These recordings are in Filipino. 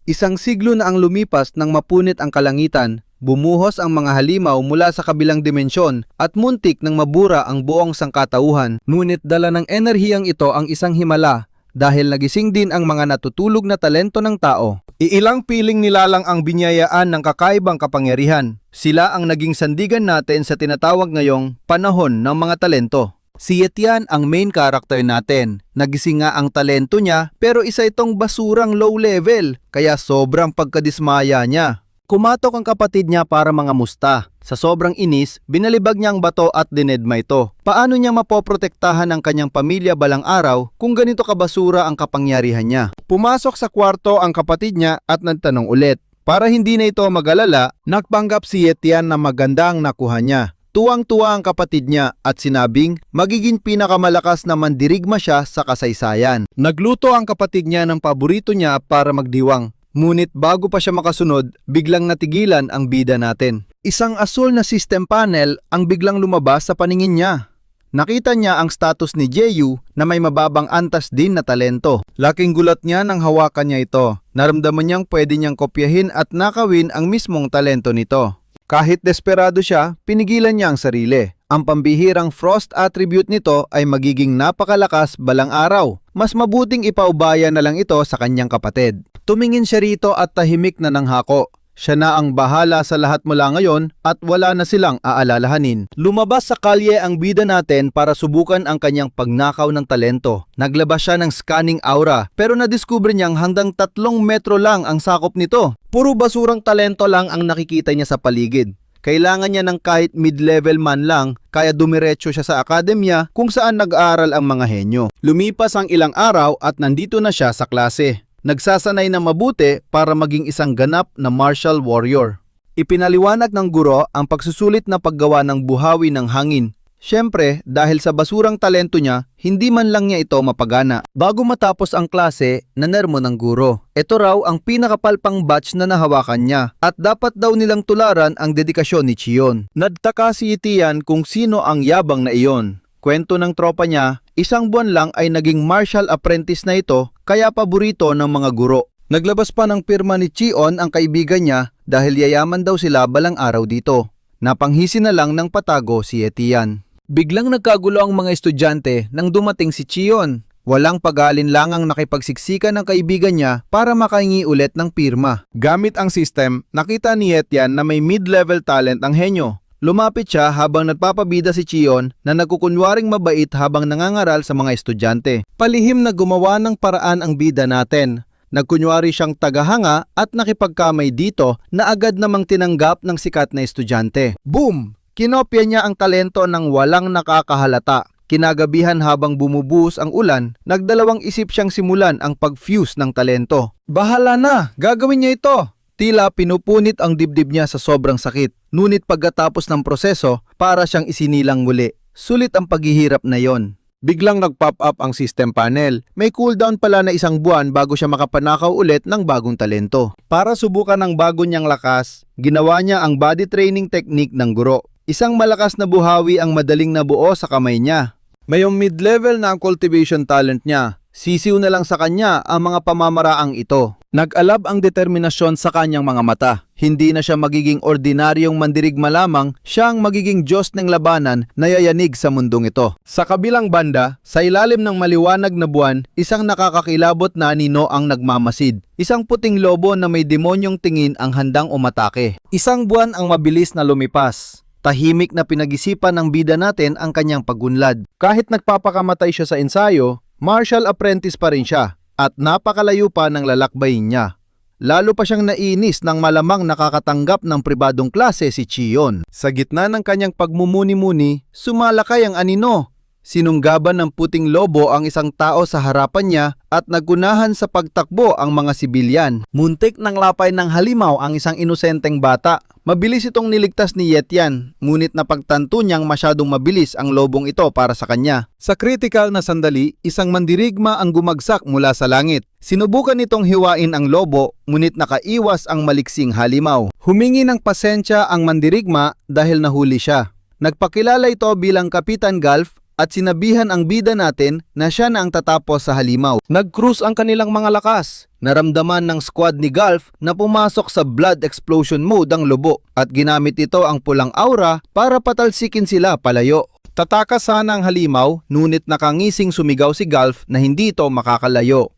Isang siglo na ang lumipas nang mapunit ang kalangitan, bumuhos ang mga halimaw mula sa kabilang dimensyon at muntik nang mabura ang buong sangkatauhan. Ngunit dala ng enerhiyang ito ang isang himala dahil nagising din ang mga natutulog na talento ng tao. Iilang piling nilalang ang binyayaan ng kakaibang kapangyarihan. Sila ang naging sandigan natin sa tinatawag ngayong panahon ng mga talento. Si Etienne ang main character natin. Nagising nga ang talento niya pero isa itong basurang low level kaya sobrang pagkadismaya niya. Kumatok ang kapatid niya para mangamusta. Sa sobrang inis, binalibag niya ang bato at dinedma ito. Paano niya mapoprotektahan ang kanyang pamilya balang araw kung ganito kabasura ang kapangyarihan niya? Pumasok sa kwarto ang kapatid niya at nagtanong ulit. Para hindi na ito mag-alala, nagpanggap si Etienne na maganda ang nakuha niya. Tuwang-tuwa ang kapatid niya at sinabing magiging pinakamalakas na mandirigma siya sa kasaysayan. Nagluto ang kapatid niya ng paborito niya para magdiwang. Ngunit bago pa siya makasunod, biglang natigilan ang bida natin. Isang asul na system panel ang biglang lumabas sa paningin niya. Nakita niya ang status ni Jeyu na may mababang antas din na talento. Laking gulat niya nang hawakan niya ito. Naramdaman niyang pwede niyang kopyahin at nakawin ang mismong talento nito. Kahit desperado siya, pinigilan niya ang sarili. Ang pambihirang frost attribute nito ay magiging napakalakas balang araw. Mas mabuting ipaubaya na lang ito sa kanyang kapatid. Tumingin siya rito at tahimik na nanghako. Siya na ang bahala sa lahat mula ngayon at wala na silang aalalahanin. Lumabas sa kalye ang bida natin para subukan ang kanyang pagnakaw ng talento. Naglabas siya ng scanning aura pero nadiskubre niyang hanggang 3 metro lang ang sakop nito. Puro basurang talento lang ang nakikita niya sa paligid. Kailangan niya ng kahit mid-level man lang kaya dumiretso siya sa akademya kung saan nag-aaral ang mga henyo. Lumipas ang ilang araw at nandito na siya sa klase. Nagsasanay na mabuti para maging isang ganap na martial warrior. Ipinaliwanag ng guro ang pagsusulit na paggawa ng buhawi ng hangin. Siyempre, dahil sa basurang talento niya, hindi man lang niya ito mapagana. Bago matapos ang klase, nanermo ng guro. Ito raw ang pinakapalpang batch na nahawakan niya at dapat daw nilang tularan ang dedikasyon ni Chion. Nagtaka si Etienne kung sino ang yabang na iyon. Kwento ng tropa niya, 1 buwan lang ay naging martial apprentice na ito kaya paborito ng mga guro. Naglabas pa ng pirma ni Chion ang kaibigan niya dahil yayaman daw sila balang araw dito. Napanghisi na lang ng patago si Etienne. Biglang nagkagulo ang mga estudyante nang dumating si Chion. Walang pag-aalinlangang nakipagsiksikan ng kaibigan niya para makahingi ulit ng pirma. Gamit ang system, nakita ni Etienne na may mid-level talent ang henyo. Lumapit siya habang nagpapabida si Chion na nagkukunwaring mabait habang nangangaral sa mga estudyante. Palihim na gumawa ng paraan ang bida natin. Nagkunwari siyang tagahanga at nakipagkamay dito na agad namang tinanggap ng sikat na estudyante. Boom! Kinopya niya ang talento ng walang nakakahalata. Kinagabihan habang bumubuhos ang ulan, nagdalawang isip siyang simulan ang pag-fuse ng talento. Bahala na! Gagawin niya ito! Tila pinupunit ang dibdib niya sa sobrang sakit. Ngunit pagkatapos ng proseso, para siyang isinilang muli. Sulit ang paghihirap na yon. Biglang nag-pop up ang system panel. May cooldown pala na 1 buwan bago siya makapanakaw ulit ng bagong talento. Para subukan ang bago niyang lakas, ginawa niya ang body training technique ng guro. Isang malakas na buhawi ang madaling nabuo sa kamay niya. Mayong mid-level na ang cultivation talent niya. Sisiw na lang sa kanya ang mga pamamaraang ito. Nag-alab ang determinasyon sa kanyang mga mata. Hindi na siya magiging ordinaryong mandirigma lamang, siya ang magiging Diyos ng labanan na yayanig sa mundong ito. Sa kabilang banda, sa ilalim ng maliwanag na buwan, isang nakakakilabot na anino ang nagmamasid. Isang puting lobo na may demonyong tingin ang handang umatake. 1 buwan ang mabilis na lumipas. Tahimik na pinag-isipan ng bida natin ang kanyang pagunlad. Kahit nagpapakamatay siya sa ensayo, martial apprentice pa rin siya at napakalayo pa ng lalakbayin niya. Lalo pa siyang nainis nang malamang nakakatanggap ng pribadong klase si Chion. Sa gitna ng kanyang pagmumuni-muni, sumalakay ang anino. Sinunggaban ng puting lobo ang isang tao sa harapan niya at nagunahan sa pagtakbo ang mga sibilyan. Muntik ng lapay ng halimaw ang isang inosenteng bata. Mabilis itong niligtas ni Etienne, ngunit napagtanto niyang masyadong mabilis ang lobong ito para sa kanya. Sa critical na sandali, isang mandirigma ang gumagsak mula sa langit. Sinubukan nitong hiwain ang lobo, ngunit nakaiwas ang maliksing halimaw. Humingi ng pasensya ang mandirigma dahil nahuli siya. Nagpakilala ito bilang Kapitan Golf at sinabihan ang bida natin na siya na ang tatapos sa halimaw. Nag-cruise ang kanilang mga lakas. Naramdaman ng squad ni Golf na pumasok sa blood explosion mode ang lobo at ginamit ito ang pulang aura para patalsikin sila palayo. Tatakas sana ang halimaw, ngunit nakangising sumigaw si Golf na hindi ito makakalayo.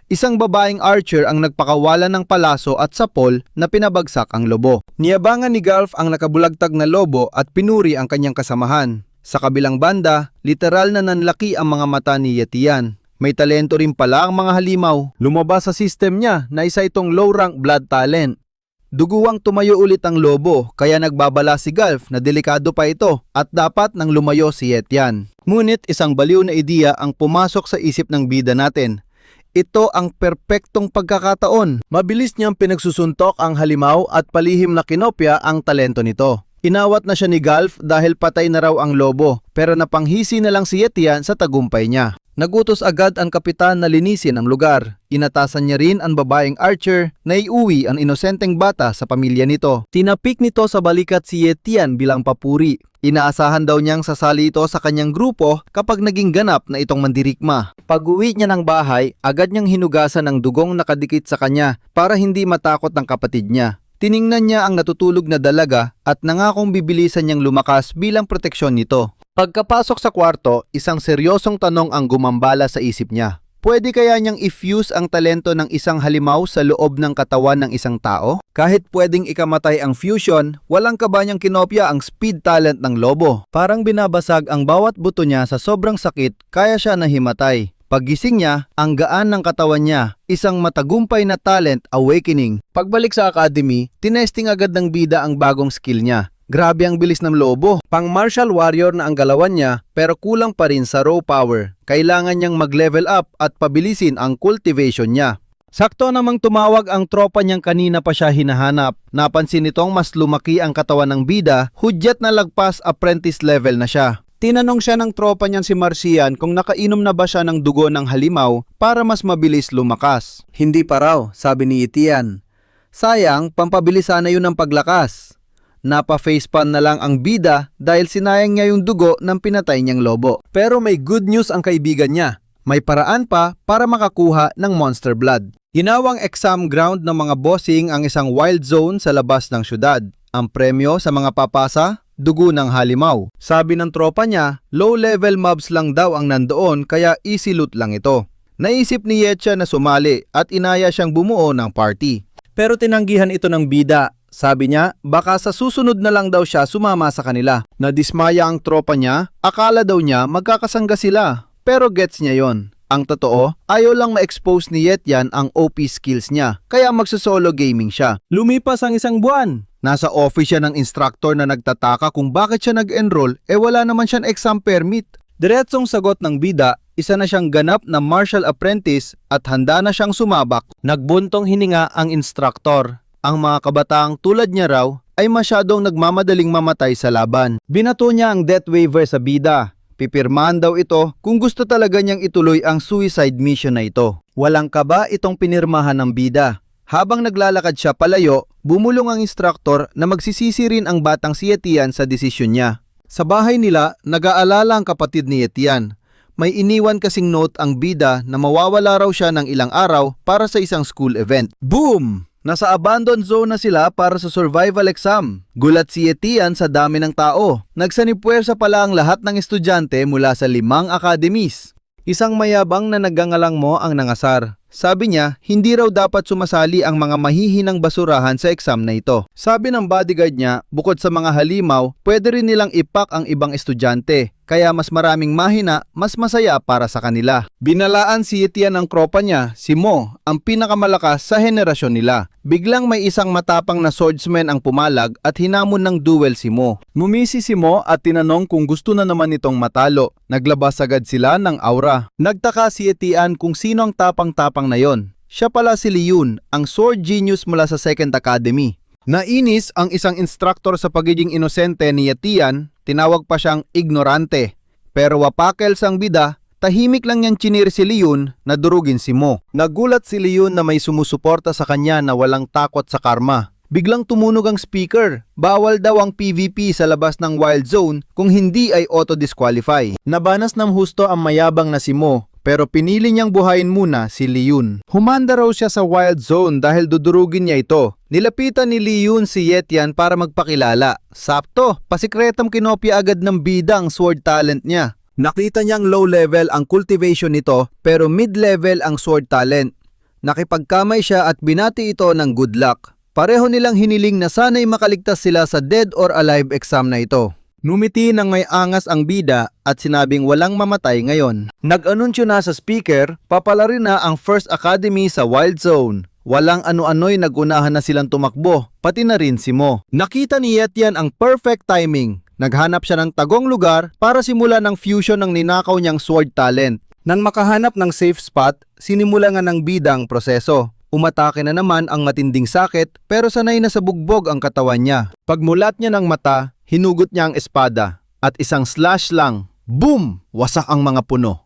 Isang babaeng archer ang nagpakawalan ng palaso at sapol na pinabagsak ang lobo. Niyabangan ni Golf ang nakabulagtag na lobo at pinuri ang kanyang kasamahan. Sa kabilang banda, literal na nanlaki ang mga mata ni Yetian. May talento rin pala ang mga halimaw. Lumabas sa system niya na isa itong low-rank blood talent. Duguwang tumayo ulit ang lobo kaya nagbabala si Golf na delikado pa ito at dapat nang lumayo si Yetian. Ngunit isang baliw na ideya ang pumasok sa isip ng bida natin. Ito ang perpektong pagkakataon. Mabilis niyang pinagsusuntok ang halimaw at palihim na kinopya ang talento nito. Inawat na siya ni Golf dahil patay na raw ang lobo pero napanghisi na lang si Yetian sa tagumpay niya. Nagutos agad ang kapitan na linisin ang lugar. Inatasan niya rin ang babaeng archer na iuwi ang inosenteng bata sa pamilya nito. Tinapik nito sa balikat si Yetian bilang papuri. Inaasahan daw niyang sasali ito sa kanyang grupo kapag naging ganap na itong mandirikma. Pag-uwi niya ng bahay, agad niyang hinugasan ng dugong nakadikit sa kanya para hindi matakot ng kapatid niya. Tiningnan niya ang natutulog na dalaga at nangakong bibilisan niyang lumakas bilang proteksyon nito. Pagkapasok sa kwarto, isang seryosong tanong ang gumambala sa isip niya. Pwede kaya niyang i-fuse ang talento ng isang halimaw sa loob ng katawan ng isang tao? Kahit pwedeng ikamatay ang fusion, walang kaba niyang kinopya ang speed talent ng lobo. Parang binabasag ang bawat buto niya sa sobrang sakit, kaya siya nahimatay. Paggising niya, ang gaan ng katawan niya, isang matagumpay na talent awakening. Pagbalik sa academy, tinesting agad ng bida ang bagong skill niya. Grabe ang bilis ng lobo. Pang martial warrior na ang galawan niya pero kulang pa rin sa raw power. Kailangan niyang mag-level up at pabilisin ang cultivation niya. Sakto namang tumawag ang tropa niyang kanina pa siya hinahanap. Napansin nitong mas lumaki ang katawan ng bida, hudyat na lagpas apprentice level na siya. Tinanong siya ng tropa niyan si Marcian kung nakainom na ba siya ng dugo ng halimaw para mas mabilis lumakas. Hindi pa raw, sabi ni Itian. Sayang, pampabilis sana yun ng paglakas. Napa-facepalm na lang ang bida dahil sinayang niya yung dugo ng pinatay niyang lobo. Pero may good news ang kaibigan niya. May paraan pa para makakuha ng monster blood. Ginawang exam ground ng mga bossing ang isang wild zone sa labas ng syudad. Ang premyo sa mga papasa, dugo ng halimaw. Sabi ng tropa niya, low-level mobs lang daw ang nandoon kaya easy loot lang ito. Naisip ni Yetcha na sumali at inaya siyang bumuo ng party. Pero tinanggihan ito ng bida. Sabi niya, baka sa susunod na lang daw siya sumama sa kanila. Nadismaya ang tropa niya, akala daw niya magkakasangga sila. Pero gets niya yon. Ang totoo, ayaw lang ma-expose ni Yetian ang OP skills niya, kaya magsusolo gaming siya. Lumipas ang isang buwan. Nasa office siya ng instructor na nagtataka kung bakit siya nag-enroll, wala naman siyang exam permit. Diretsong sagot ng bida, isa na siyang ganap na martial apprentice at handa na siyang sumabak. Nagbuntong hininga ang instructor. Ang mga kabataang tulad niya raw ay masyadong nagmamadaling mamatay sa laban. Binato niya ang death waiver sa bida. Pipirmahan daw ito kung gusto talaga niyang ituloy ang suicide mission na ito. Walang kaba itong pinirmahan ng bida. Habang naglalakad siya palayo, bumulong ang instructor na magsisisi rin ang batang si Yetian sa desisyon niya. Sa bahay nila, nag-aalala ang kapatid ni Yetian. May iniwan kasing note ang bida na mawawala raw siya ng ilang araw para sa isang school event. Boom! Nasa abandoned zone na sila para sa survival exam. Gulat si Yetian sa dami ng tao. Nagsanipwersa pala ang lahat ng estudyante mula sa 5 academies. Isang mayabang na nagangalang mo ang nangasar. Sabi niya, hindi raw dapat sumasali ang mga mahihinang basurahan sa exam na ito. Sabi ng bodyguard niya, bukod sa mga halimaw, pwede rin nilang ipak ang ibang estudyante. Kaya mas maraming mahina, mas masaya para sa kanila. Binalaan si Yetian ng tropa niya, si Mo, ang pinakamalakas sa henerasyon nila. Biglang may isang matapang na swordsman ang pumalag at hinamon ng duel si Mo. Mumisi si Mo at tinanong kung gusto na naman itong matalo. Naglabas agad sila ng aura. Nagtaka si Yetian kung sino ang tapang-tapang na yon. Siya pala si Liyun, ang sword genius mula sa Second Academy. Nainis ang isang instructor sa pagiging inosente ni Yetian, tinawag pa siyang ignorante. Pero wapakel sang bida, tahimik lang niyang chinir si Liyun na durugin si Mo. Nagulat si Liyun na may sumusuporta sa kanya na walang takot sa karma. Biglang tumunog ang speaker. Bawal daw ang PvP sa labas ng wild zone kung hindi ay auto-disqualify. Nabanas ng husto ang mayabang na si Mo, pero pinili niyang buhayin muna si Liyun. Humanda raw siya sa wild zone dahil dudurugin niya ito. Nilapitan ni Liyun si Yetian para magpakilala. Sakto, pasikretong kinopya agad ng bida ang sword talent niya. Nakita niyang low level ang cultivation nito pero mid-level ang sword talent. Nakipagkamay siya at binati ito ng good luck. Pareho nilang hiniling na sana'y makaligtas sila sa dead or alive exam na ito. Numiti ng may angas ang bida at sinabing walang mamatay ngayon. Nag-anunsyo na sa speaker, papalarin na ang First Academy sa Wild Zone. Walang ano-ano'y nagunahan na silang tumakbo, pati na rin si Mo. Nakita ni Yetian ang perfect timing. Naghanap siya ng tagong lugar para simulan ng fusion ng ninakaw niyang sword talent. Nang makahanap ng safe spot, sinimula nga ng bida ang proseso. Umatake na naman ang matinding sakit pero sanay na sa bugbog ang katawan niya. Pagmulat niya ng mata, hinugot niya ang espada at isang slash lang, boom! Wasak ang mga puno.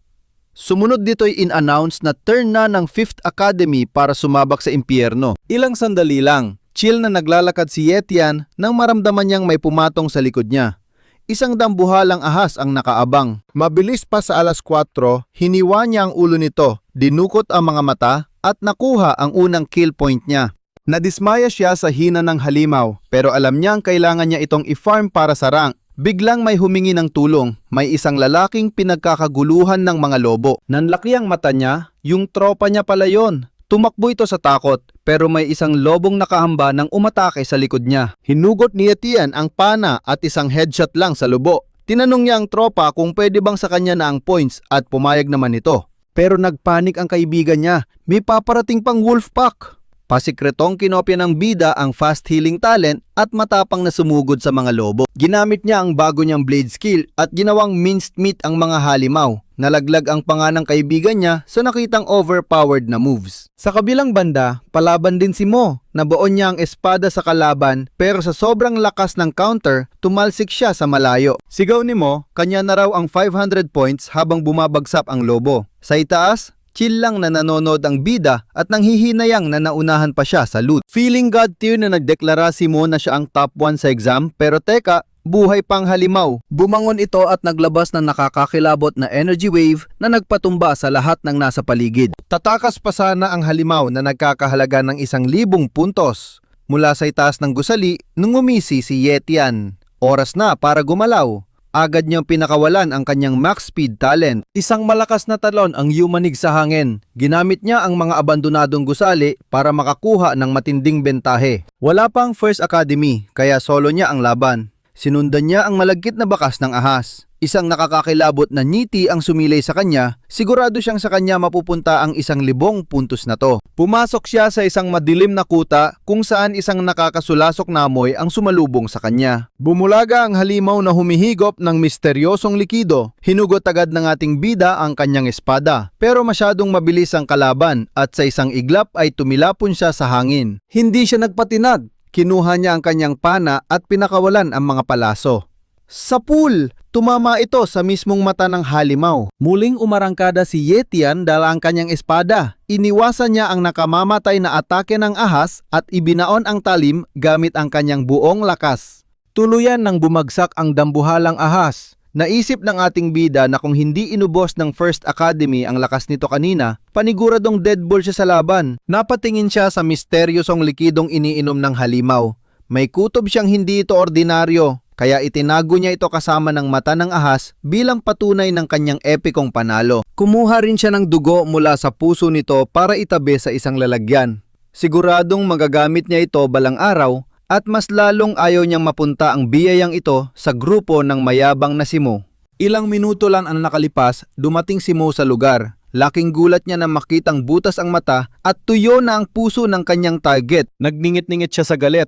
Sumunod dito'y in-announce na turn na ng 5th Academy para sumabak sa impyerno. Ilang sandali lang, chill na naglalakad si Yetian nang maramdaman niyang may pumatong sa likod niya. Isang dambuhalang ahas ang nakaabang. Mabilis pa sa alas 4, hiniwa niya ang ulo nito, dinukot ang mga mata at nakuha ang unang kill point niya. Nadismaya siya sa hina ng halimaw pero alam niyang kailangan niya itong i-farm para sa rank. Biglang may humingi ng tulong. May isang lalaking pinagkakaguluhan ng mga lobo. Nanlaki ang mata niya, yung tropa niya pala yon. Tumakbo ito sa takot pero may isang lobong nakahamba nang umatake sa likod niya. Hinugot ni Yetian ang pana at isang headshot lang sa lubo. Tinanong niya ang tropa kung pwede bang sa kanya na ang points at pumayag naman ito. Pero nagpanik ang kaibigan niya. May paparating pang wolf pack. Pasikretong kinopya ng bida ang fast healing talent at matapang na sumugod sa mga lobo. Ginamit niya ang bago niyang blade skill at ginawang minced meat ang mga halimaw. Nalaglag ang panga ng kaibigan niya sa nakitang overpowered na moves. Sa kabilang banda, palaban din si Mo. Nabaon niya ang espada sa kalaban pero sa sobrang lakas ng counter, tumalsik siya sa malayo. Sigaw ni Mo, kanya na raw ang 500 points habang bumabagsak ang lobo. Sa itaas, chill lang na nanonood ang bida at nanghihinayang na naunahan pa siya sa loot. Feeling God tier na nagdeklara si Mo na siya ang top 1 sa exam pero teka, buhay pang halimaw. Bumangon ito at naglabas ng nakakakilabot na energy wave na nagpatumba sa lahat ng nasa paligid. Tatakas pa sana ang halimaw na nagkakahalaga ng 1,000 puntos mula sa itaas ng gusali nung umisi si Yetian. Oras na para gumalaw. Agad niyang pinakawalan ang kanyang max speed talent. Isang malakas na talon ang yumanig sa hangin. Ginamit niya ang mga abandonadong gusali para makakuha ng matinding bentahe. Wala pang First Academy kaya solo niya ang laban. Sinundan niya ang malagkit na bakas ng ahas. Isang nakakakilabot na ngiti ang sumilay sa kanya, sigurado siyang sa kanya mapupunta ang 1,000 puntos na to. Pumasok siya sa isang madilim na kuta kung saan isang nakakasulasok na amoy ang sumalubong sa kanya. Bumulaga ang halimaw na humihigop ng misteryosong likido. Hinugot agad ng ating bida ang kanyang espada. Pero masyadong mabilis ang kalaban at sa isang iglap ay tumilapon siya sa hangin. Hindi siya nagpatinag. Kinuha niya ang kanyang pana at pinakawalan ang mga palaso. Sa pool! Tumama ito sa mismong mata ng halimaw. Muling umarangkada si Yetian dala ang kanyang espada. Iniwasan niya ang nakamamatay na atake ng ahas at ibinaon ang talim gamit ang kanyang buong lakas. Tuluyan nang bumagsak ang dambuhalang ahas. Naisip ng ating bida na kung hindi inubos ng First Academy ang lakas nito kanina, paniguradong deadball siya sa laban. Napatingin siya sa misteryosong likidong iniinom ng halimaw. May kutob siyang hindi ito ordinaryo. Kaya itinago niya ito kasama ng mata ng ahas bilang patunay ng kanyang epikong panalo. Kumuha rin siya ng dugo mula sa puso nito para itabi sa isang lalagyan. Siguradong magagamit niya ito balang araw at mas lalong ayaw niyang mapunta ang biyayang ito sa grupo ng mayabang na si Mo. Ilang minuto lang ang nakalipas, dumating si Mo sa lugar. Laking gulat niya na makitang butas ang mata at tuyo na ang puso ng kanyang target. Nagningit-ningit siya sa galit.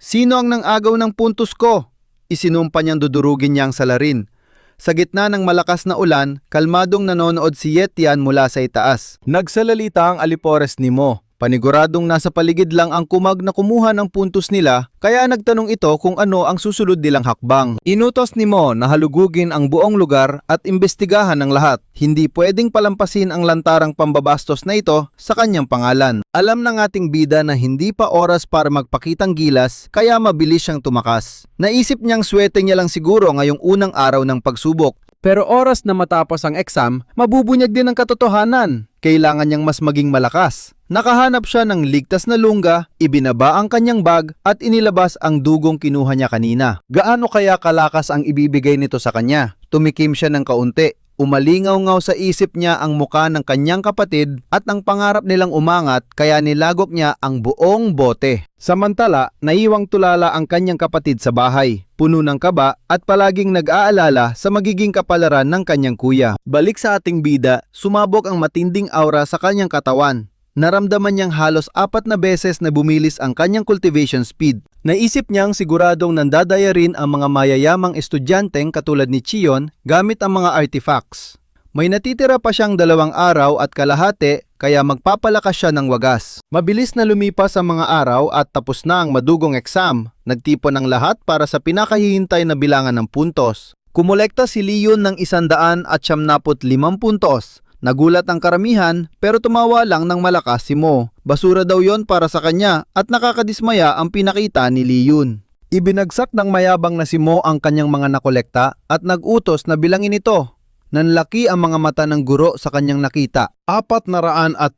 Sino ang nang-agaw ng puntos ko? Isinumpa niyang dudurugin niya ang salarin. Sa gitna ng malakas na ulan, kalmadong nanonood si Yetian mula sa itaas. Nagsalalita ang alipores ni Mo, Paniguradong nasa paligid lang ang kumag na kumuha ng puntos nila, kaya nagtanong ito kung ano ang susunod nilang hakbang. Inutos ni Mo na halugugin ang buong lugar at imbestigahan ang lahat. Hindi pwedeng palampasin ang lantarang pambabastos na ito sa kanyang pangalan. Alam ng ating bida na hindi pa oras para magpakitang gilas, kaya mabilis siyang tumakas. Naisip niyang swerte niya lang siguro ngayong unang araw ng pagsubok. Pero oras na matapos ang exam, mabubunyag din ang katotohanan. Kailangan niyang mas maging malakas. Nakahanap siya ng ligtas na lungga, ibinaba ang kanyang bag at inilabas ang dugong kinuha niya kanina. Gaano kaya kalakas ang ibibigay nito sa kanya? Tumikim siya ng kaunti. Umalingaw-ngaw sa isip niya ang muka ng kanyang kapatid at ang pangarap nilang umangat kaya nilagok niya ang buong bote. Samantala, naiwang tulala ang kanyang kapatid sa bahay, puno ng kaba at palaging nag-aalala sa magiging kapalaran ng kanyang kuya. Balik sa ating bida, sumabog ang matinding aura sa kanyang katawan. Naramdaman niyang halos 4 na beses na bumilis ang kanyang cultivation speed. Naisip niyang siguradong nandadaya rin ang mga mayayamang estudyanteng katulad ni Chion gamit ang mga artifacts. May natitira pa siyang 2 araw at kalahati kaya magpapalakas siya ng wagas. Mabilis na lumipas ang mga araw at tapos na ang madugong exam. Nagtipon ang lahat para sa pinakahihintay na bilangan ng puntos. Kumolekta si Leon ng 175 puntos. Nagulat ang karamihan pero tumawa lang ng malakas si Mo. Basura daw yon para sa kanya at nakakadismaya ang pinakita ni Leon. Ibinagsak ng mayabang na si Mo ang kanyang mga nakolekta at nag-utos na bilangin ito. Nanlaki ang mga mata ng guro sa kanyang nakita. 427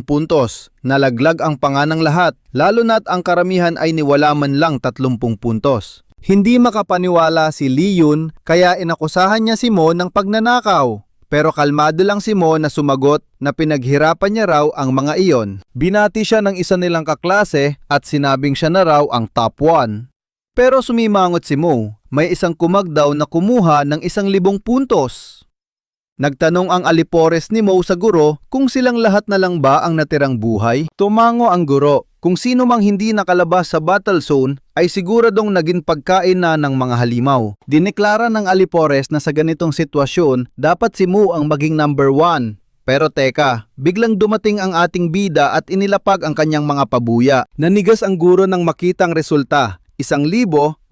puntos. Nalaglag ang panga ng lahat, lalo na't ang karamihan ay niwala man lang 30 puntos. Hindi makapaniwala si Leon kaya inakusahan niya si Mo ng pagnanakaw. Pero kalmado lang si Mo na sumagot na pinaghirapan niya raw ang mga iyon. Binati siya ng isa nilang kaklase at sinabing siya na raw ang top 1. Pero sumimangot si Mo, may isang kumag daw na kumuha ng 1,000 puntos. Nagtanong ang alipores ni Mo sa guro kung silang lahat na lang ba ang natirang buhay. Tumango ang guro. Kung sino mang hindi nakalabas sa battle zone ay siguradong naging pagkain na ng mga halimaw. Dineklara ng alipores na sa ganitong sitwasyon, dapat si Mo ang maging number 1. Pero teka, biglang dumating ang ating bida at inilapag ang kanyang mga pabuya. Nanigas ang guro ng makitang resulta, 1,663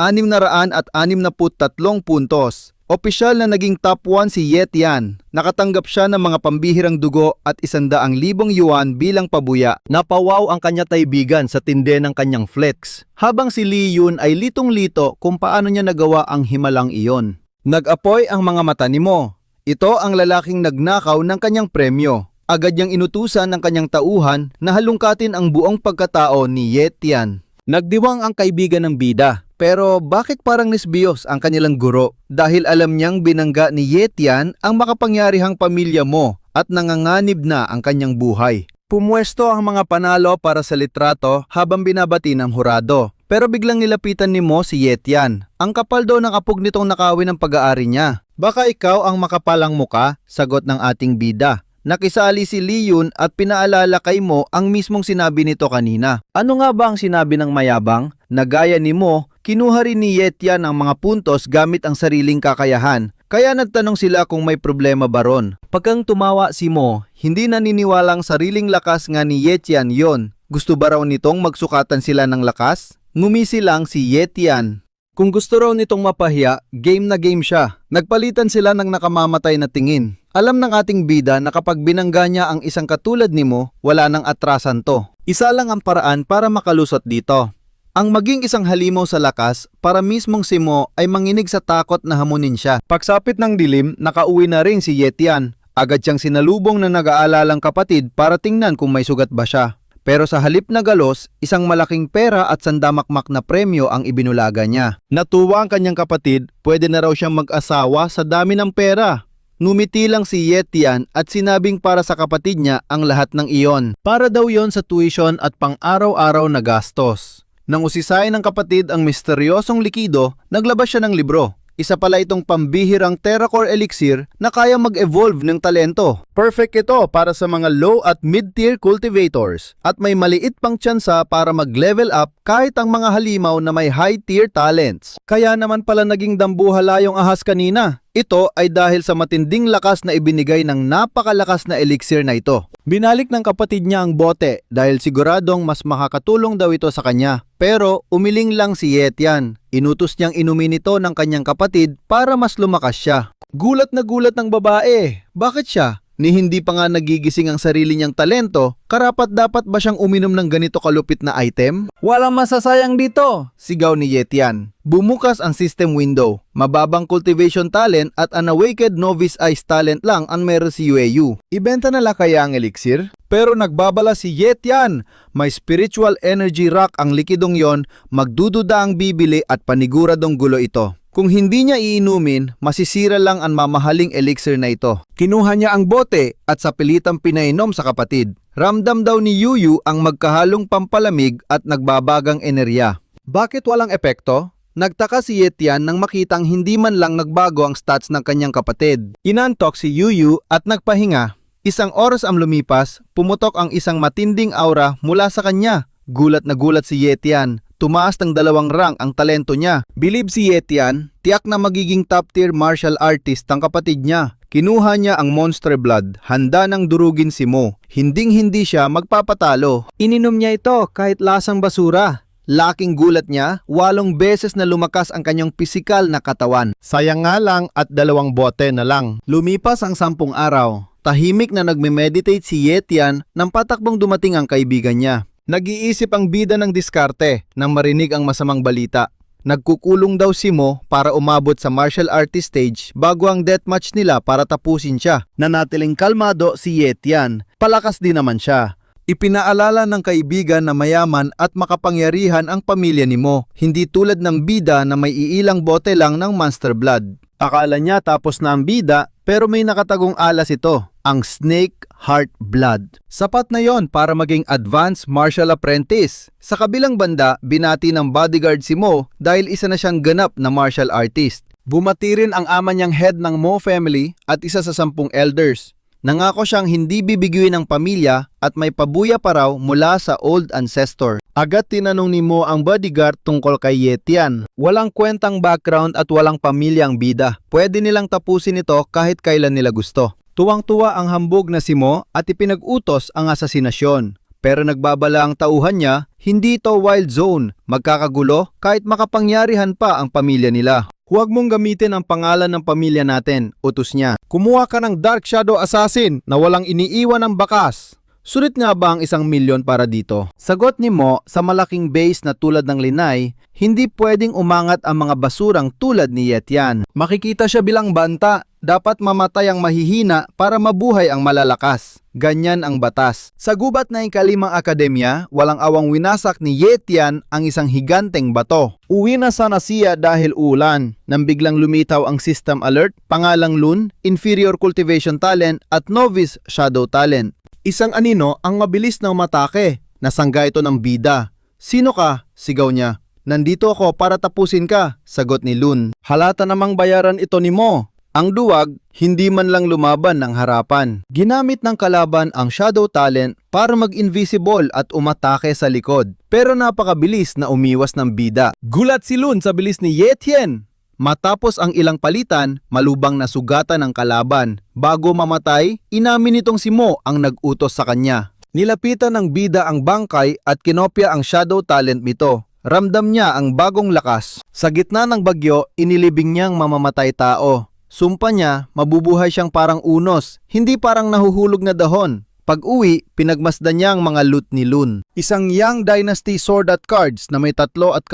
puntos. Opisyal na naging top 1 si Yetian. Nakatanggap siya ng mga pambihirang dugo at 100,000 yuan bilang pabuya. Napawaw ang kanya kaibigan sa tinde ng kanyang flex. Habang si Leon ay litong-lito kung paano niya nagawa ang himalang iyon. Nag-apoy ang mga mata ni Mo. Ito ang lalaking nagnakaw ng kanyang premyo. Agad niyang inutusan ng kanyang tauhan na halungkatin ang buong pagkatao ni Yetian. Nagdiwang ang kaibigan ng bida. Pero bakit parang nisbiyos ang kanilang guro? Dahil alam niyang binangga ni Yetian ang makapangyarihang pamilya Mo at nanganganib na ang kanyang buhay. Pumwesto ang mga panalo para sa litrato habang binabati ng hurado. Pero biglang nilapitan ni Mo si Yetian. Ang kapal daw ng apog nitong nakawin ng pag-aari niya. Baka ikaw ang makapalang muka, sagot ng ating bida. Nakisali si Leon at pinaalala kay Mo ang mismong sinabi nito kanina. Ano nga ba ang sinabi ng mayabang? Nagaya ni Mo, kinuha rin ni Yetian ang mga puntos gamit ang sariling kakayahan. Kaya nagtanong sila kung may problema ba ron. Pagkang tumawa si Mo, hindi naniniwalang sariling lakas nga ni Yetian yon. Gusto ba raw nitong magsukatan sila ng lakas? Ngumisi lang si Yetian. Kung gusto raw nitong mapahiya, game na game siya. Nagpalitan sila ng nakamamatay na tingin. Alam ng ating bida na kapag binangga niya ang isang katulad ni Mo, wala nang atrasan to. Isa lang ang paraan para makalusot dito. Ang maging isang halimaw sa lakas para mismong si Mo ay manginig sa takot na hamunin siya. Pagsapit ng dilim, nakauwi na rin si Yetian. Agad siyang sinalubong na nag-aalalang kapatid para tingnan kung may sugat ba siya. Pero sa halip na galos, isang malaking pera at sandamakmak na premyo ang ibinulaga niya. Natuwa ang kanyang kapatid, pwede na raw siyang mag-asawa sa dami ng pera. Numiti lang si Yetian at sinabing para sa kapatid niya ang lahat ng iyon. Para daw yon sa tuition at pang-araw-araw na gastos. Nang usisayin ng kapatid ang misteryosong likido, naglabas siya ng libro. Isa pala itong pambihirang Terracore Elixir na kaya mag-evolve ng talento. Perfect ito para sa mga low at mid-tier cultivators at may maliit pang tsansa para mag-level up kahit ang mga halimaw na may high-tier talents. Kaya naman pala naging dambuhala yung ahas kanina. Ito ay dahil sa matinding lakas na ibinigay ng napakalakas na elixir na ito. Binalik ng kapatid niya ang bote dahil siguradong mas makakatulong daw ito sa kanya. Pero umiling lang si Yetian. Inutos niyang inumin ito ng kanyang kapatid para mas lumakas siya. Gulat na gulat ng babae. Bakit siya? Ni hindi pa nga nagigising ang sarili niyang talento, karapat dapat ba siyang uminom ng ganito kalupit na item? Walang masasayang dito! Sigaw ni Yetian. Bumukas ang system window. Mababang cultivation talent at unawakened novice ice talent lang ang meron si Yueyu. Ibenta na lang kaya ang elixir? Pero nagbabala si Yetian. May spiritual energy rock ang likidong yon, magdududa ang bibili at paniguradong gulo ito. Kung hindi niya iinumin, masisira lang ang mamahaling elixir na ito. Kinuha niya ang bote at sa pilitang pinainom sa kapatid. Ramdam daw ni Yuyu ang magkahalong pampalamig at nagbabagang enerhiya. Bakit walang epekto? Nagtaka si Yetian nang makitang hindi man lang nagbago ang stats ng kanyang kapatid. Inantok si Yuyu at nagpahinga. Isang oras ang lumipas, pumutok ang isang matinding aura mula sa kanya. Gulat na gulat si Yetian. Tumaas ng 2 rank ang talento niya. Bilib si Yetian, tiyak na magiging top tier martial artist ang kapatid niya. Kinuha niya ang Monster Blood, handa nang durugin si Mo. Hinding-hindi siya magpapatalo. Ininom niya ito kahit lasang basura. Laking gulat niya, 8 beses na lumakas ang kanyang pisikal na katawan. Sayang nga lang at 2 bote na lang. Lumipas ang 10 araw. Tahimik na nagme-meditate si Yetian nang patakbong dumating ang kaibigan niya. Nag-iisip ang bida ng diskarte nang marinig ang masamang balita. Nagkukulong daw si Mo para umabot sa martial artist stage bago ang deathmatch nila para tapusin siya. Nanatiling kalmado si Yetian. Palakas din naman siya. Ipinaalala ng kaibigan na mayaman at makapangyarihan ang pamilya ni Mo, hindi tulad ng bida na may iilang bote lang ng Monster Blood. Akala niya tapos na ang bida pero may nakatagong alas ito, ang Snake Heart Blood. Sapat na yon para maging advanced martial apprentice. Sa kabilang banda, binati ng bodyguard si Mo dahil isa na siyang ganap na martial artist. Bumati rin ang ama niyang head ng Mo family at isa sa 10 elders. Nangako siyang hindi bibiguin ng pamilya at may pabuya pa raw mula sa old ancestor. Agad tinanong ni Mo ang bodyguard tungkol kay Yetian. Walang kwentang background at walang pamilyang bida. Pwede nilang tapusin ito kahit kailan nila gusto. Tuwang-tuwa ang hambog na si Mo at ipinag-utos ang asasinasyon. Pero nagbabala ang tauhan niya, hindi ito wild zone. Magkakagulo kahit makapangyarihan pa ang pamilya nila. Huwag mong gamitin ang pangalan ng pamilya natin, utos niya. Kumuha ka ng Dark Shadow Assassin na walang iniiwan ng bakas. Sulit nga ba ang 1 milyon para dito? Sagot ni Mo, sa malaking base na tulad ng Linay, hindi pwedeng umangat ang mga basurang tulad ni Yetian. Makikita siya bilang banta, dapat mamatay ang mahihina para mabuhay ang malalakas. Ganyan ang batas. Sa gubat na ika-5 akademya, walang awang winasak ni Yetian ang isang higanteng bato. Uwi na sana siya dahil ulan. Nang biglang lumitaw ang system alert, pangalang Lun, inferior cultivation talent at novice shadow talent. Isang anino ang mabilis na umatake. Nasangga ito ng bida. Sino ka? Sigaw niya. Nandito ako para tapusin ka, sagot ni Lun. Halata namang bayaran ito ni Mo. Ang duwag, hindi man lang lumaban ng harapan. Ginamit ng kalaban ang shadow talent para mag-invisible at umatake sa likod. Pero napakabilis na umiwas ng bida. Gulat si Lun sa bilis ni Yetian. Matapos ang ilang palitan, malubang na sugatan ng kalaban. Bago mamatay, inamin nitong si Mo ang nag-utos sa kanya. Nilapitan ng bida ang bangkay at kinopya ang shadow talent nito. Ramdam niya ang bagong lakas. Sa gitna ng bagyo, inilibing niyang mamamatay tao. Sumpa niya, mabubuhay siyang parang unos, hindi parang nahuhulog na dahon. Pag-uwi, pinagmasdan niya ang mga loot ni Lun. Isang Yang Dynasty sword at cards na may 3.2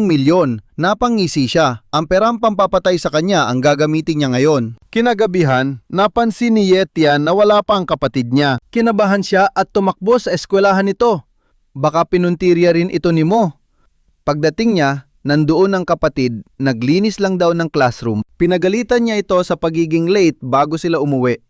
milyon. Napangisi siya. Ang perang pampapatay sa kanya ang gagamitin niya ngayon. Kinagabihan, napansin ni Yetian na wala pa ang kapatid niya. Kinabahan siya at tumakbo sa eskwelahan nito. Baka pinuntirya rin ito ni Mo. Pagdating niya, nandoon ang kapatid, naglinis lang daw ng classroom. Pinagalitan niya ito sa pagiging late bago sila umuwi.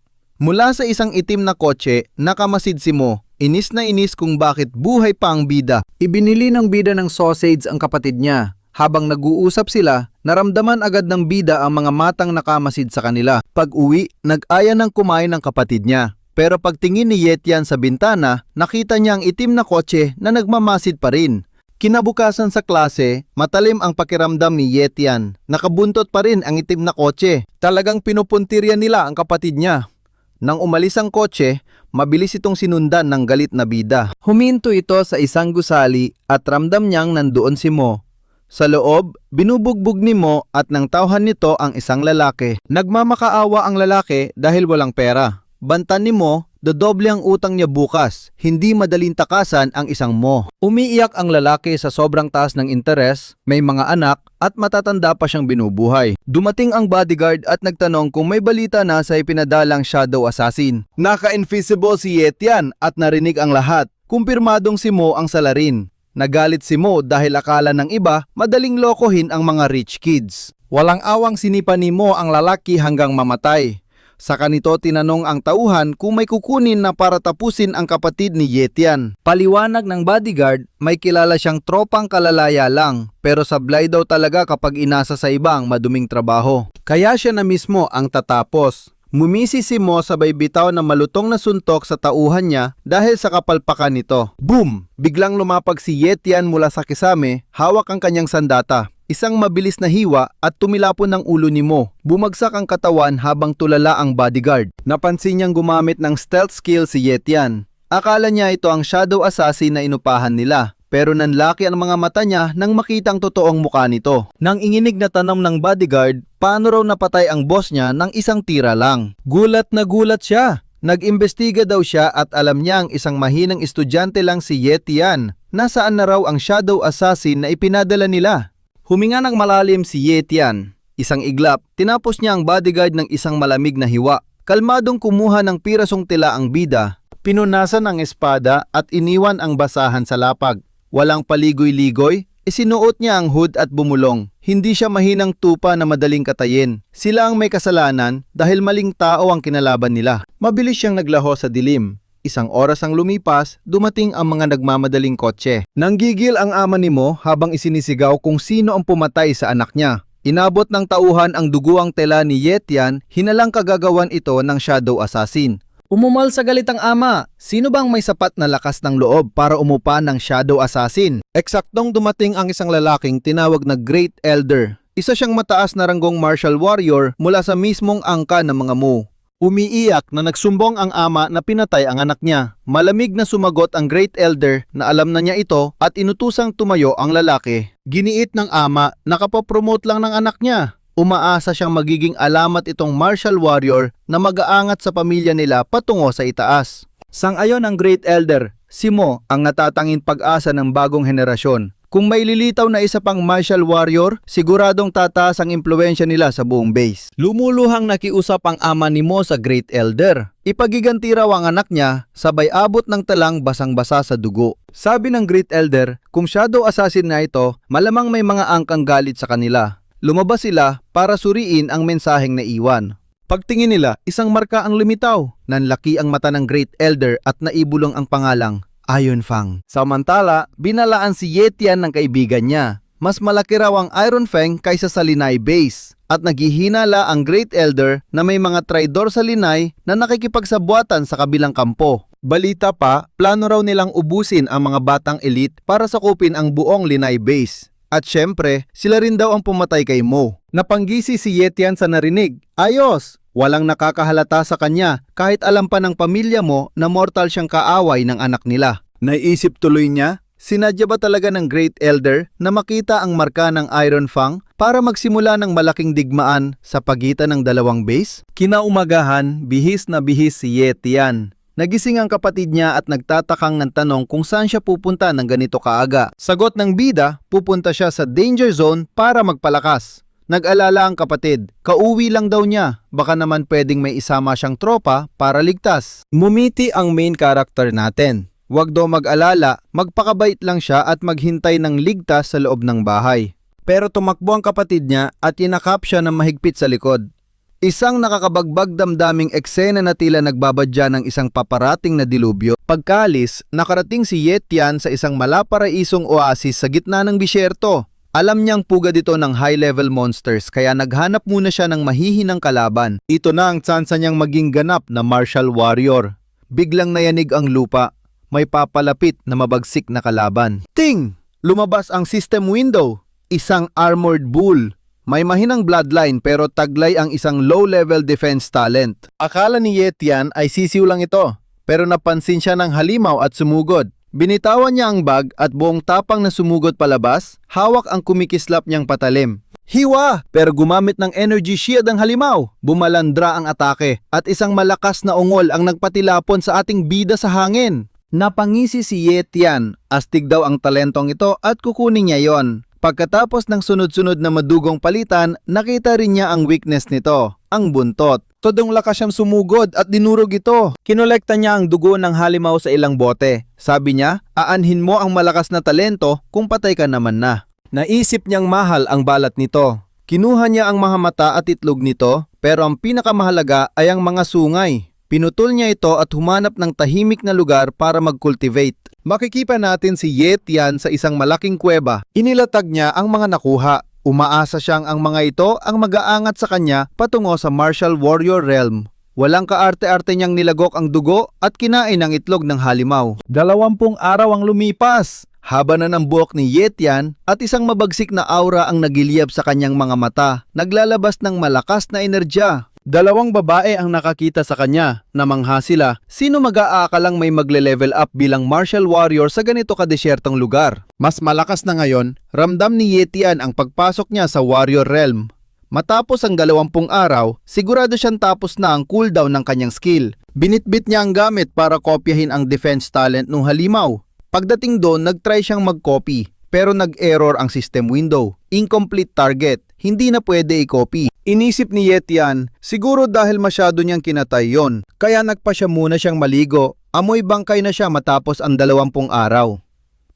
Mula sa isang itim na kotse, nakamasid si Mo. Inis na inis kung bakit buhay pa ang bida. Ibinili ng bida ng sausage ang kapatid niya. Habang nag-uusap sila, naramdaman agad ng bida ang mga matang nakamasid sa kanila. Pag-uwi, nag-aya ng kumain ng kapatid niya. Pero pagtingin ni Yetian sa bintana, nakita niya ang itim na kotse na nagmamasid pa rin. Kinabukasan sa klase, matalim ang pakiramdam ni Yetian. Nakabuntot pa rin ang itim na kotse. Talagang pinupuntirya nila ang kapatid niya. Nang umalis ang kotse, mabilis itong sinundan ng galit na bida. Huminto ito sa isang gusali at ramdam niyang nandoon si Mo. Sa loob, binubugbog ni Mo at nang tauhan nito ang isang lalaki. Nagmamakaawa ang lalaki dahil walang pera. Banta ni Mo, dodoble ang utang niya bukas. Hindi madaling takasan ang isang Mo. Umiiyak ang lalaki sa sobrang taas ng interes, may mga anak at matatanda pa siyang binubuhay. Dumating ang bodyguard at nagtanong kung may balita na sa ipinadalang shadow assassin. Naka-invisible si Yetian at narinig ang lahat. Kumpirmadong si Mo ang salarin. Nagalit si Mo dahil akala ng iba madaling lokohin ang mga rich kids. Walang awang sinipa ni Mo ang lalaki hanggang mamatay. Sa kanito tinanong ang tauhan kung may kukunin na para tapusin ang kapatid ni Yetian. Paliwanag ng bodyguard, may kilala siyang tropang kalalaya lang, pero sablay daw talaga kapag inasa sa iba ang maduming trabaho. Kaya siya na mismo ang tatapos. Mumisi si Mo sabay bitaw na malutong na suntok sa tauhan niya dahil sa kapalpakan nito. Boom! Biglang lumapag si Yetian mula sa kisame, hawak ang kanyang sandata. Isang mabilis na hiwa at tumilapon ng ulo ni Mo. Bumagsak ang katawan habang tulala ang bodyguard. Napansin niyang gumamit ng stealth skill si Yetian. Akala niya ito ang shadow assassin na inupahan nila. Pero nanlaki ang mga mata niya nang makita ang totoong mukha nito. Nang inginig na tanong ng bodyguard, paano raw napatay ang boss niya ng isang tira lang. Gulat na gulat siya. Nag-imbestiga daw siya at alam niya ang isang mahinang estudyante lang si Yetian. Nasaan na raw ang shadow assassin na ipinadala nila? Huminga ng malalim si Yetian. Isang iglap, tinapos niya ang bodyguard ng isang malamig na hiwa. Kalmadong kumuha ng pirasong tila ang bida. Pinunasan ang espada at iniwan ang basahan sa lapag. Walang paligoy-ligoy, isinuot niya ang hood at bumulong. Hindi siya mahinang tupa na madaling katayin. Sila ang may kasalanan dahil maling tao ang kinalaban nila. Mabilis siyang naglaho sa dilim. Isang oras ang lumipas, dumating ang mga nagmamadaling kotse. Nanggigil ang ama ni Mo habang isinisigaw kung sino ang pumatay sa anak niya. Inabot ng tauhan ang duguang tela ni Yetian, hinalang kagagawan ito ng shadow assassin. Umumal sa galit ang ama. Sino bang may sapat na lakas ng loob para umupa ng shadow assassin? Eksaktong dumating ang isang lalaking tinawag na Great Elder. Isa siyang mataas na ranggong martial warrior mula sa mismong angka ng mga Mu. Umiiyak na nagsumbong ang ama na pinatay ang anak niya. Malamig na sumagot ang Great Elder na alam na niya ito at inutusang tumayo ang lalaki. Giniit ng ama na kapapromote lang ng anak niya. Umaasa siyang magiging alamat itong martial warrior na mag-aangat sa pamilya nila patungo sa itaas. Sang-ayon ang Great Elder, si Mo ang natatanging pag-asa ng bagong henerasyon. Kung may lilitaw na isa pang martial warrior, siguradong tataas ang impluensya nila sa buong base. Lumuluhang nakiusap ang ama ni Mo sa Great Elder. Ipagiganti raw ang anak niya, sabay abot ng talang basang-basa sa dugo. Sabi ng Great Elder, kung shadow assassin na ito, malamang may mga angkang galit sa kanila. Lumabas sila para suriin ang mensaheng naiwan. Pagtingin nila, isang marka ang lumitaw. Nanlaki ang mata ng Great Elder at naibulong ang pangalang Iron Fang. Samantala, binalaan si Yetian ng kaibigan niya. Mas malaki raw ang Iron Fang kaysa sa Linay base. At naghihinala ang Great Elder na may mga traidor sa Linay na nakikipagsabuatan sa kabilang kampo. Balita pa, plano raw nilang ubusin ang mga batang elite para sakupin ang buong Linay base. At syempre, sila rin daw ang pumatay kay Mo. Napanggisi si Yetian sa narinig. Ayos! Walang nakakahalata sa kanya kahit alam pa ng pamilya Mo na mortal siyang kaaway ng anak nila. Naiisip tuloy niya, sinadya ba talaga ng Great Elder na makita ang marka ng Iron Fang para magsimula ng malaking digmaan sa pagitan ng dalawang base? Kinaumagahan, bihis na bihis si Yetian. Nagising ang kapatid niya at nagtatakang ng tanong kung saan siya pupunta ng ganito kaaga. Sagot ng bida, pupunta siya sa danger zone para magpalakas. Nag-alala ang kapatid, kauwi lang daw niya, baka naman pwedeng may isama siyang tropa para ligtas. Mumiti ang main character natin. Huwag daw mag-alala, magpakabait lang siya at maghintay ng ligtas sa loob ng bahay. Pero tumakbo ang kapatid niya at inakap siya ng mahigpit sa likod. Isang nakakabagbag damdaming eksena na tila nagbabadya ng isang paparating na dilubyo. Pagkalis, nakarating si Yetian sa isang malaparaisong oasis sa gitna ng bisyerto. Alam niyang pugad ito ng high-level monsters kaya naghanap muna siya ng mahihinang kalaban. Ito na ang tsansa niyang maging ganap na martial warrior. Biglang nayanig ang lupa. May papalapit na mabagsik na kalaban. Ting! lumabas ang system window, isang armored bull. May mahinang bloodline pero taglay ang isang low-level defense talent. Akala ni Yetian ay sisiw lang ito, pero napansin siya ng halimaw at sumugod. Binitawan niya ang bag at buong tapang na sumugod palabas, hawak ang kumikislap niyang patalim. Hiwa! Pero gumamit ng energy shield ang halimaw. Bumalandra ang atake at isang malakas na ungol ang nagpatilapon sa ating bida sa hangin. Napangisi si Yetian, astig daw ang talentong ito at kukunin niya yon. Pagkatapos ng sunod-sunod na madugong palitan, nakita rin niya ang weakness nito, ang buntot. Todong lakas siyang sumugod at dinurog ito. Kinolekta niya ang dugo ng halimaw sa ilang bote. Sabi niya, aanhin mo ang malakas na talento kung patay ka naman na. Naisip niyang mahal ang balat nito. Kinuha niya ang mga mata at itlog nito, pero ang pinakamahalaga ay ang mga sungay. Pinutol niya ito at humanap ng tahimik na lugar para mag-cultivate. Makikita natin si Yetian sa isang malaking kuweba. Inilatag niya ang mga nakuha. Umaasa siyang ang mga ito ang mag-aangat sa kanya patungo sa martial warrior realm. Walang kaarte-arte niyang nilagok ang dugo at kinain ang itlog ng halimaw. 20 araw ang lumipas. Haba na ng buhok ni Yetian at isang mabagsik na aura ang nagiliyab sa kanyang mga mata, naglalabas ng malakas na enerhiya. 2 babae ang nakakita sa kanya. Namangha sila, sino mag-aakalang may magle-level up bilang martial warrior sa ganito kadesyertong lugar? Mas malakas na ngayon, ramdam ni Yetian ang pagpasok niya sa warrior realm. Matapos ang 20 araw, sigurado siyang tapos na ang cooldown ng kanyang skill. Binitbit niya ang gamit para kopyahin ang defense talent ng halimaw. Pagdating doon, nagtry siyang mag-copy, pero nag-error ang system window. Incomplete target, hindi na pwede i-copy. Inisip ni Yetian, siguro dahil masyado niyang kinatay yon, kaya nagpa siya muna siyang maligo. Amoy bangkay na siya matapos ang 20 araw.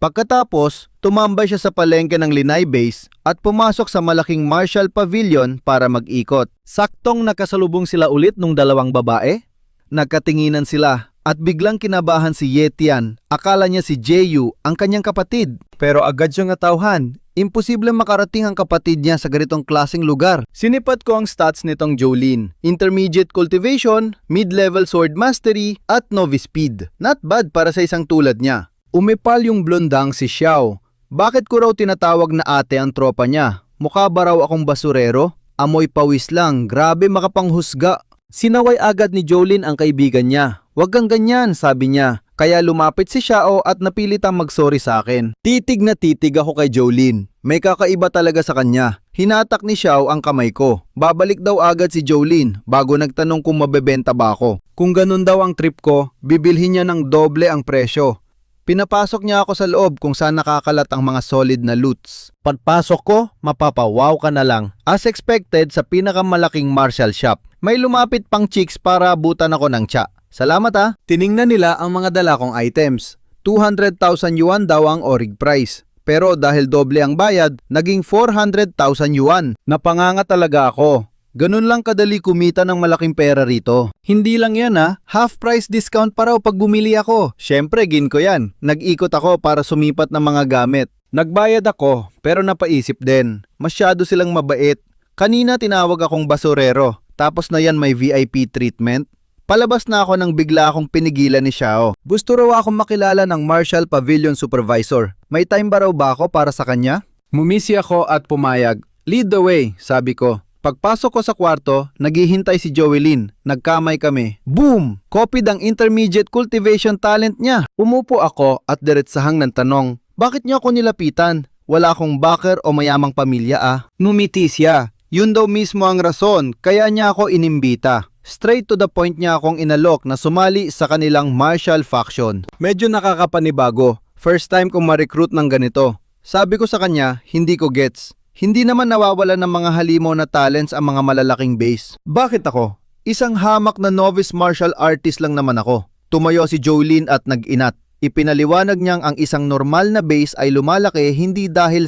Pagkatapos, tumambay siya sa palengke ng Linay Base at pumasok sa malaking martial pavilion para mag-ikot. Saktong nakasalubong sila ulit nung 2 babae. Nagkatinginan sila at biglang kinabahan si Yetian. Akala niya si Jeyu ang kanyang kapatid. Pero agad siyang natauhan. Imposible makarating ang kapatid niya sa ganitong klaseng lugar. Sinipat ko ang stats nitong Jolene. Intermediate cultivation, mid-level sword mastery, at novice speed. Not bad para sa isang tulad niya. Umipal yung blondang si Xiao. Bakit ko raw tinatawag na ate ang tropa niya? Mukha ba raw akong basurero? Amoy pawis lang, grabe makapanghusga. Sinaway agad ni Jolene ang kaibigan niya. Huwag kang ganyan, sabi niya. Kaya lumapit si Xiao at napilitang mag-sorry sa akin. Titig na titig ako kay Jolene. May kakaiba talaga sa kanya. Hinatak ni Xiao ang kamay ko. Babalik daw agad si Jolene bago nagtanong kung mabebenta ba ako. Kung ganun daw ang trip ko, bibilhin niya ng doble ang presyo. Pinapasok niya ako sa loob kung saan nakakalat ang mga solid na loots. Pagpasok ko, mapapawaw ka na lang. As expected sa pinakamalaking martial shop, may lumapit pang chicks para abutan ako ng tsa. Salamat ha. Tiningnan nila ang mga dala kong items. 200,000 yuan daw ang orig price. Pero dahil doble ang bayad, naging 400,000 yuan. Napanganga talaga ako. Ganun lang kadali kumita ng malaking pera rito. Hindi lang yan ha, half price discount pa raw pag bumili ako. Syempre gin ko yan. Nag-ikot ako para sumipat ng mga gamit. Nagbayad ako, pero napaisip din. Masyado silang mabait. Kanina tinawag akong basurero, tapos na yan may VIP treatment. Palabas na ako nang bigla akong pinigilan ni Xiao. Gusto raw akong makilala ng Martial Pavilion Supervisor. May time ba raw ba ako para sa kanya? Mumisi ako at pumayag. Lead the way, sabi ko. Pagpasok ko sa kwarto, naghihintay si Joelyn. Nagkamay kami. Boom! Copied ang intermediate cultivation talent niya. Umupo ako at diretsahang ng tanong, bakit niya ako nilapitan? Wala akong backer o mayamang pamilya ah. Numiti siya. Yun daw mismo ang rason, kaya niya ako inimbita. Straight to the point niya akong inalok na sumali sa kanilang martial faction. Medyo nakakapanibago. First time kong ma-recruit ng ganito. Sabi ko sa kanya, hindi ko gets. Hindi naman nawawala ng mga halimaw na talents ang mga malalaking base. Bakit ako? Isang hamak na novice martial artist lang naman ako. Tumayo si Jolene at nag-inat. Ipinaliwanag niyang ang isang normal na base ay lumalaki hindi dahil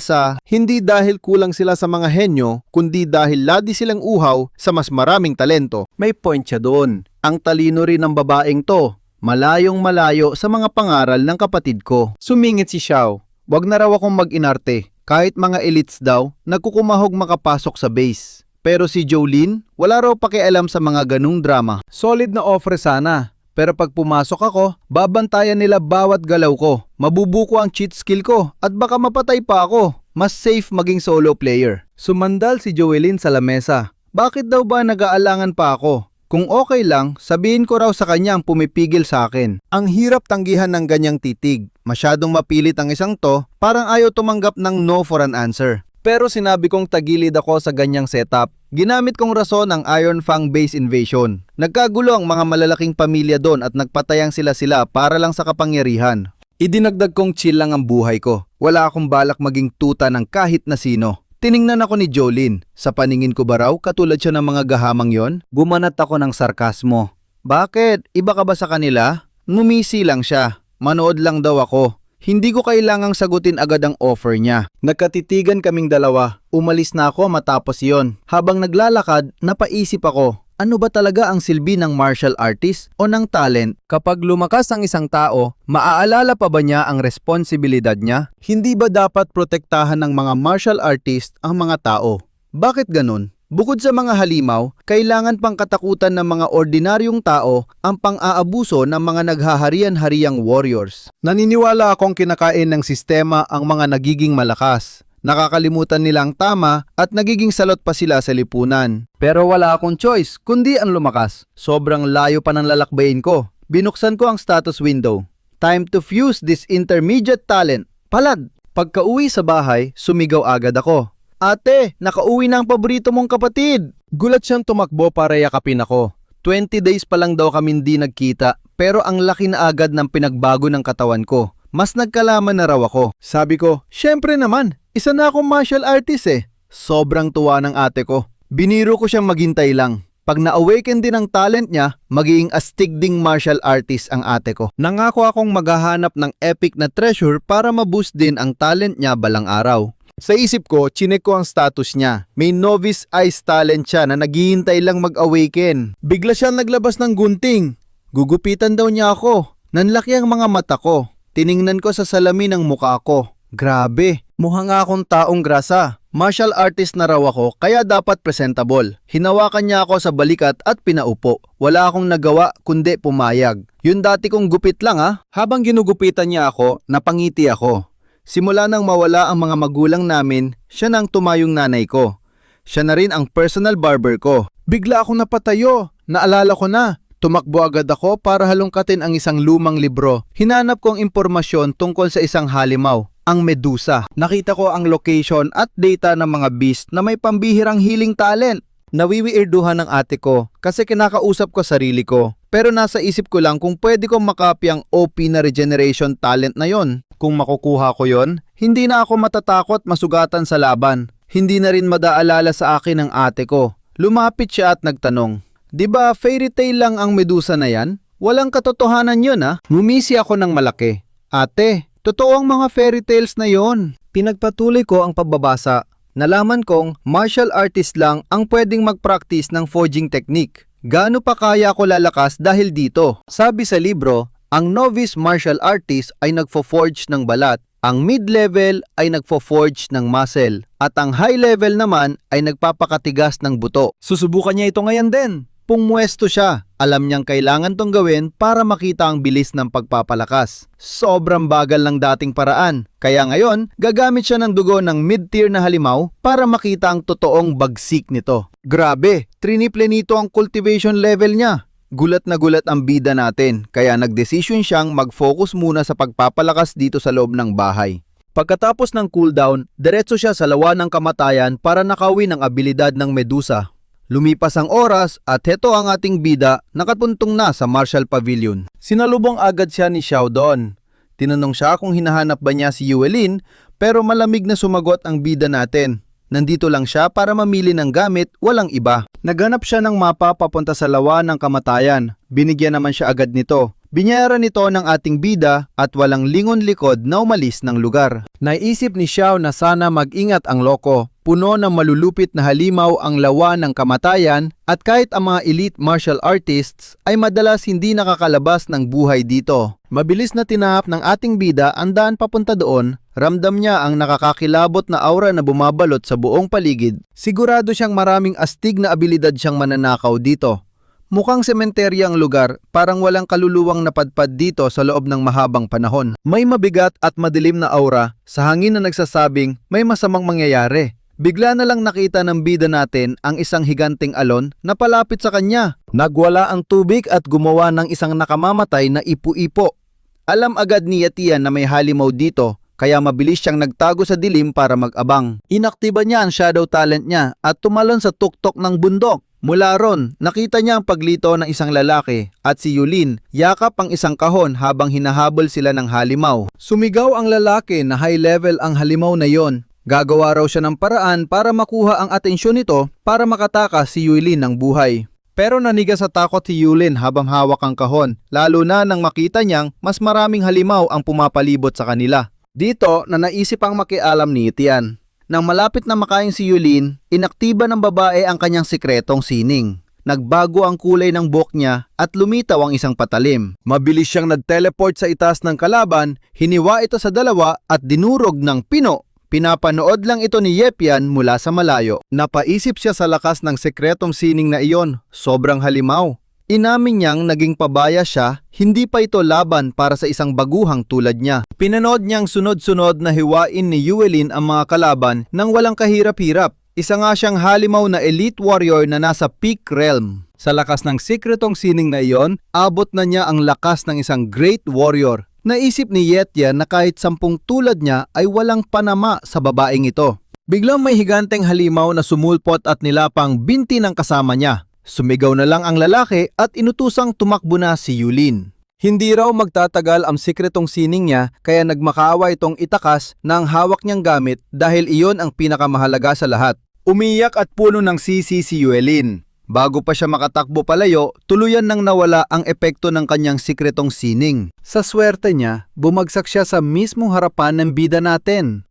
kulang sila sa mga henyo, kundi dahil ladi silang uhaw sa mas maraming talento. May point siya doon. Ang talino rin ng babaeng to. Malayong malayo sa mga pangaral ng kapatid ko. Sumingit si Xiao. Wag na raw akong mag-inarte. Kahit mga elites daw, nagkukumahog makapasok sa base. Pero si Jolene, wala raw pakialam sa mga ganung drama. Solid na offer sana. Pero pag pumasok ako, babantayan nila bawat galaw ko. Mabubuko ang cheat skill ko at baka mapatay pa ako. Mas safe maging solo player. Sumandal si Joelyn sa lamesa. Bakit daw ba nag-aalangan pa ako? Kung okay lang, sabihin ko raw sa kanya ang pumipigil sa akin. Ang hirap tanggihan ng ganyang titig. Masyadong mapilit ang isang to, parang ayaw tumanggap ng no for an answer. Pero sinabi kong tagilid ako sa ganyang setup. Ginamit kong rason ang Iron Fang base invasion. Nagkagulo ang mga malalaking pamilya doon at nagpatayang sila para lang sa kapangyarihan. Idinagdag kong chill lang ang buhay ko. Wala akong balak maging tuta ng kahit na sino. Tiningnan ako ni Jolene. Sa paningin ko ba raw katulad siya ng mga gahamang yon? Bumanat ako ng sarkasmo. Bakit? Iba ka ba sa kanila? Numisi lang siya. Manood lang daw ako. Hindi ko kailangang sagutin agad ang offer niya. Nagkatitigan kaming dalawa. Umalis na ako matapos yon. Habang naglalakad, napaisip ako. Ano ba talaga ang silbi ng martial artist o ng talent? Kapag lumakas ang isang tao, maaalala pa ba niya ang responsibilidad niya? Hindi ba dapat protektahan ng mga martial artist ang mga tao? Bakit ganun? Bukod sa mga halimaw, kailangan pang katakutan ng mga ordinaryong tao ang pang-aabuso ng mga naghaharian-hariang warriors. Naniniwala akong kinakain ng sistema ang mga nagiging malakas. Nakakalimutan nilang tama at nagiging salot pa sila sa lipunan. Pero wala akong choice kundi ang lumakas. Sobrang layo pa ng lalakbayin ko. Binuksan ko ang status window. Time to fuse this intermediate talent. Palad! Pagka-uwi sa bahay, sumigaw agad ako. Ate, nakauwi na ang paborito mong kapatid. Gulat siyang tumakbo para yakapin ako. 20 days pa lang daw kami hindi nagkita, pero ang laki na agad ng pinagbago ng katawan ko. Mas nagkalaman na raw ako. Sabi ko, syempre naman, isa na akong martial artist eh. Sobrang tuwa ng ate ko. Biniro ko siyang maghintay lang. Pag na-awaken din ang talent niya, magiging astig ding martial artist ang ate ko. Nangako akong maghahanap ng epic na treasure para ma-boost din ang talent niya balang araw. Sa isip ko, chinek ko ang status niya. May novice ice talent siya na naghihintay lang mag-awaken. Bigla siya naglabas ng gunting. Gugupitan daw niya ako. Nanlaki ang mga mata ko. Tiningnan ko sa salamin ng mukha ko. Grabe, mukha nga akong taong grasa. Martial artist na raw ako kaya dapat presentable. Hinawakan niya ako sa balikat at pinaupo. Wala akong nagawa kundi pumayag. Yun dati kong gupit lang ha. Habang ginugupitan niya ako, napangiti ako. Simula nang mawala ang mga magulang namin, siya nang tumayong nanay ko. Siya na rin ang personal barber ko. Bigla akong napatayo. Naalala ko na. Tumakbo agad ako para halongkatin ang isang lumang libro. Hinanap ko ang impormasyon tungkol sa isang halimaw, ang Medusa. Nakita ko ang location at data ng mga beast na may pambihirang healing talent. Nawiwiirduhan ng ate ko kasi kinakausap ko sarili ko. Pero nasa isip ko lang kung pwede kong makopy ang OP na regeneration talent na yon. Kung makukuha ko yon, hindi na ako matatakot masugatan sa laban. Hindi na rin madaalala sa akin ng ate ko. Lumapit siya at nagtanong, "Di ba fairy tale lang ang Medusa na yan? Walang katotohanan yun ha?" Ngumisi ako ng malaki. "Ate, totoo ang mga fairy tales na yon." Pinagpatuloy ko ang pagbabasa. Nalaman kong martial artist lang ang pwedeng mag-practice ng forging technique. Gaano pa kaya ko lalakas dahil dito? Sabi sa libro, ang novice martial artist ay nagfo-forge ng balat, ang mid-level ay nagfo-forge ng muscle, at ang high level naman ay nagpapakatigas ng buto. Susubukan niya ito ngayon din. Pumwesto siya. Alam niyang kailangan tong gawin para makita ang bilis ng pagpapalakas. Sobrang bagal ng dating paraan. Kaya ngayon, gagamit siya ng dugo ng mid-tier na halimaw para makita ang totoong bagsik nito. Grabe, triniple nito ang cultivation level niya. Gulat na gulat ang bida natin, kaya nagdesisyon siyang mag-focus muna sa pagpapalakas dito sa loob ng bahay. Pagkatapos ng cooldown, diretso siya sa lawa ng kamatayan para nakawin ang abilidad ng Medusa. Lumipas ang oras at heto ang ating bida nakapuntong na sa Martial Pavilion. Sinalubong agad siya ni Xiao doon. Tinanong siya kung hinahanap ba niya si Yuelin, pero malamig na sumagot ang bida natin. Nandito lang siya para mamili ng gamit, walang iba. Naghanap siya ng mapa papunta sa lawa ng kamatayan. Binigyan naman siya agad nito. Binyayaran nito ng ating bida at walang lingon likod na umalis ng lugar. Naisip ni Xiao na sana mag-ingat ang loko. Puno ng malulupit na halimaw ang lawa ng kamatayan at kahit ang mga elite martial artists ay madalas hindi nakakalabas ng buhay dito. Mabilis na tinahap ng ating bida ang daan papunta doon. Ramdam niya ang nakakakilabot na aura na bumabalot sa buong paligid. Sigurado siyang maraming astig na abilidad siyang mananakaw dito. Mukhang sementerya ang lugar, parang walang kaluluwang napadpad dito sa loob ng mahabang panahon. May mabigat at madilim na aura sa hangin na nagsasabing may masamang mangyayari. Bigla na lang nakita ng bida natin ang isang higanting alon na palapit sa kanya. Nagwala ang tubig at gumawa ng isang nakamamatay na ipu-ipo. Alam agad ni Yetian na may halimaw dito, kaya mabilis siyang nagtago sa dilim para mag-abang. Inaktiba niya ang shadow talent niya at tumalon sa tuktok ng bundok. Mula ron, nakita niya ang paglito ng isang lalaki at si Yulin yakap ang isang kahon habang hinahabol sila ng halimaw. Sumigaw ang lalaki na high level ang halimaw na yon. Gagawa raw siya ng paraan para makuha ang atensyon nito para makatakas si Yulin ng buhay. Pero nanigas sa takot si Yulin habang hawak ang kahon, lalo na nang makita niyang mas maraming halimaw ang pumapalibot sa kanila. Dito na naisip ang makialam ni Yetian. Nang malapit na makain si Yulin, inaktiba ng babae ang kanyang sikretong sining. Nagbago ang kulay ng buhok niya at lumitaw ang isang patalim. Mabilis siyang nag-teleport sa itaas ng kalaban, hiniwa ito sa dalawa at dinurog ng pino. Pinapanood lang ito ni Yetian mula sa malayo. Napaisip siya sa lakas ng sekretong sining na iyon, sobrang halimaw. Inamin niyang naging pabaya siya, hindi pa ito laban para sa isang baguhang tulad niya. Pinanood niyang sunod-sunod na hiwain ni Yulin ang mga kalaban nang walang kahirap-hirap. Isa nga siyang halimaw na elite warrior na nasa peak realm. Sa lakas ng sikretong sining na iyon, abot na niya ang lakas ng isang great warrior. Naisip ni Yetian na kahit 10 tulad niya ay walang panama sa babaeng ito. Biglang may higanteng halimaw na sumulpot at nilapang binti ng kasama niya. Sumigaw na lang ang lalaki at inutusang tumakbo na si Yulin. Hindi raw magtatagal ang sikretong sining niya kaya nagmakaawa itong itakas na ang hawak niyang gamit dahil iyon ang pinakamahalaga sa lahat. Umiyak at puno ng sisi si Yulin. Bago pa siya makatakbo palayo, tuluyan nang nawala ang epekto ng kanyang sikretong sining. Sa swerte niya, bumagsak siya sa mismong harapan ng bida natin.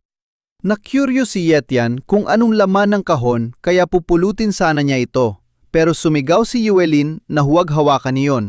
Na-curious si Yetian kung anong laman ng kahon kaya pupulutin sana niya ito. Pero sumigaw si Yulin na huwag hawakan niyon.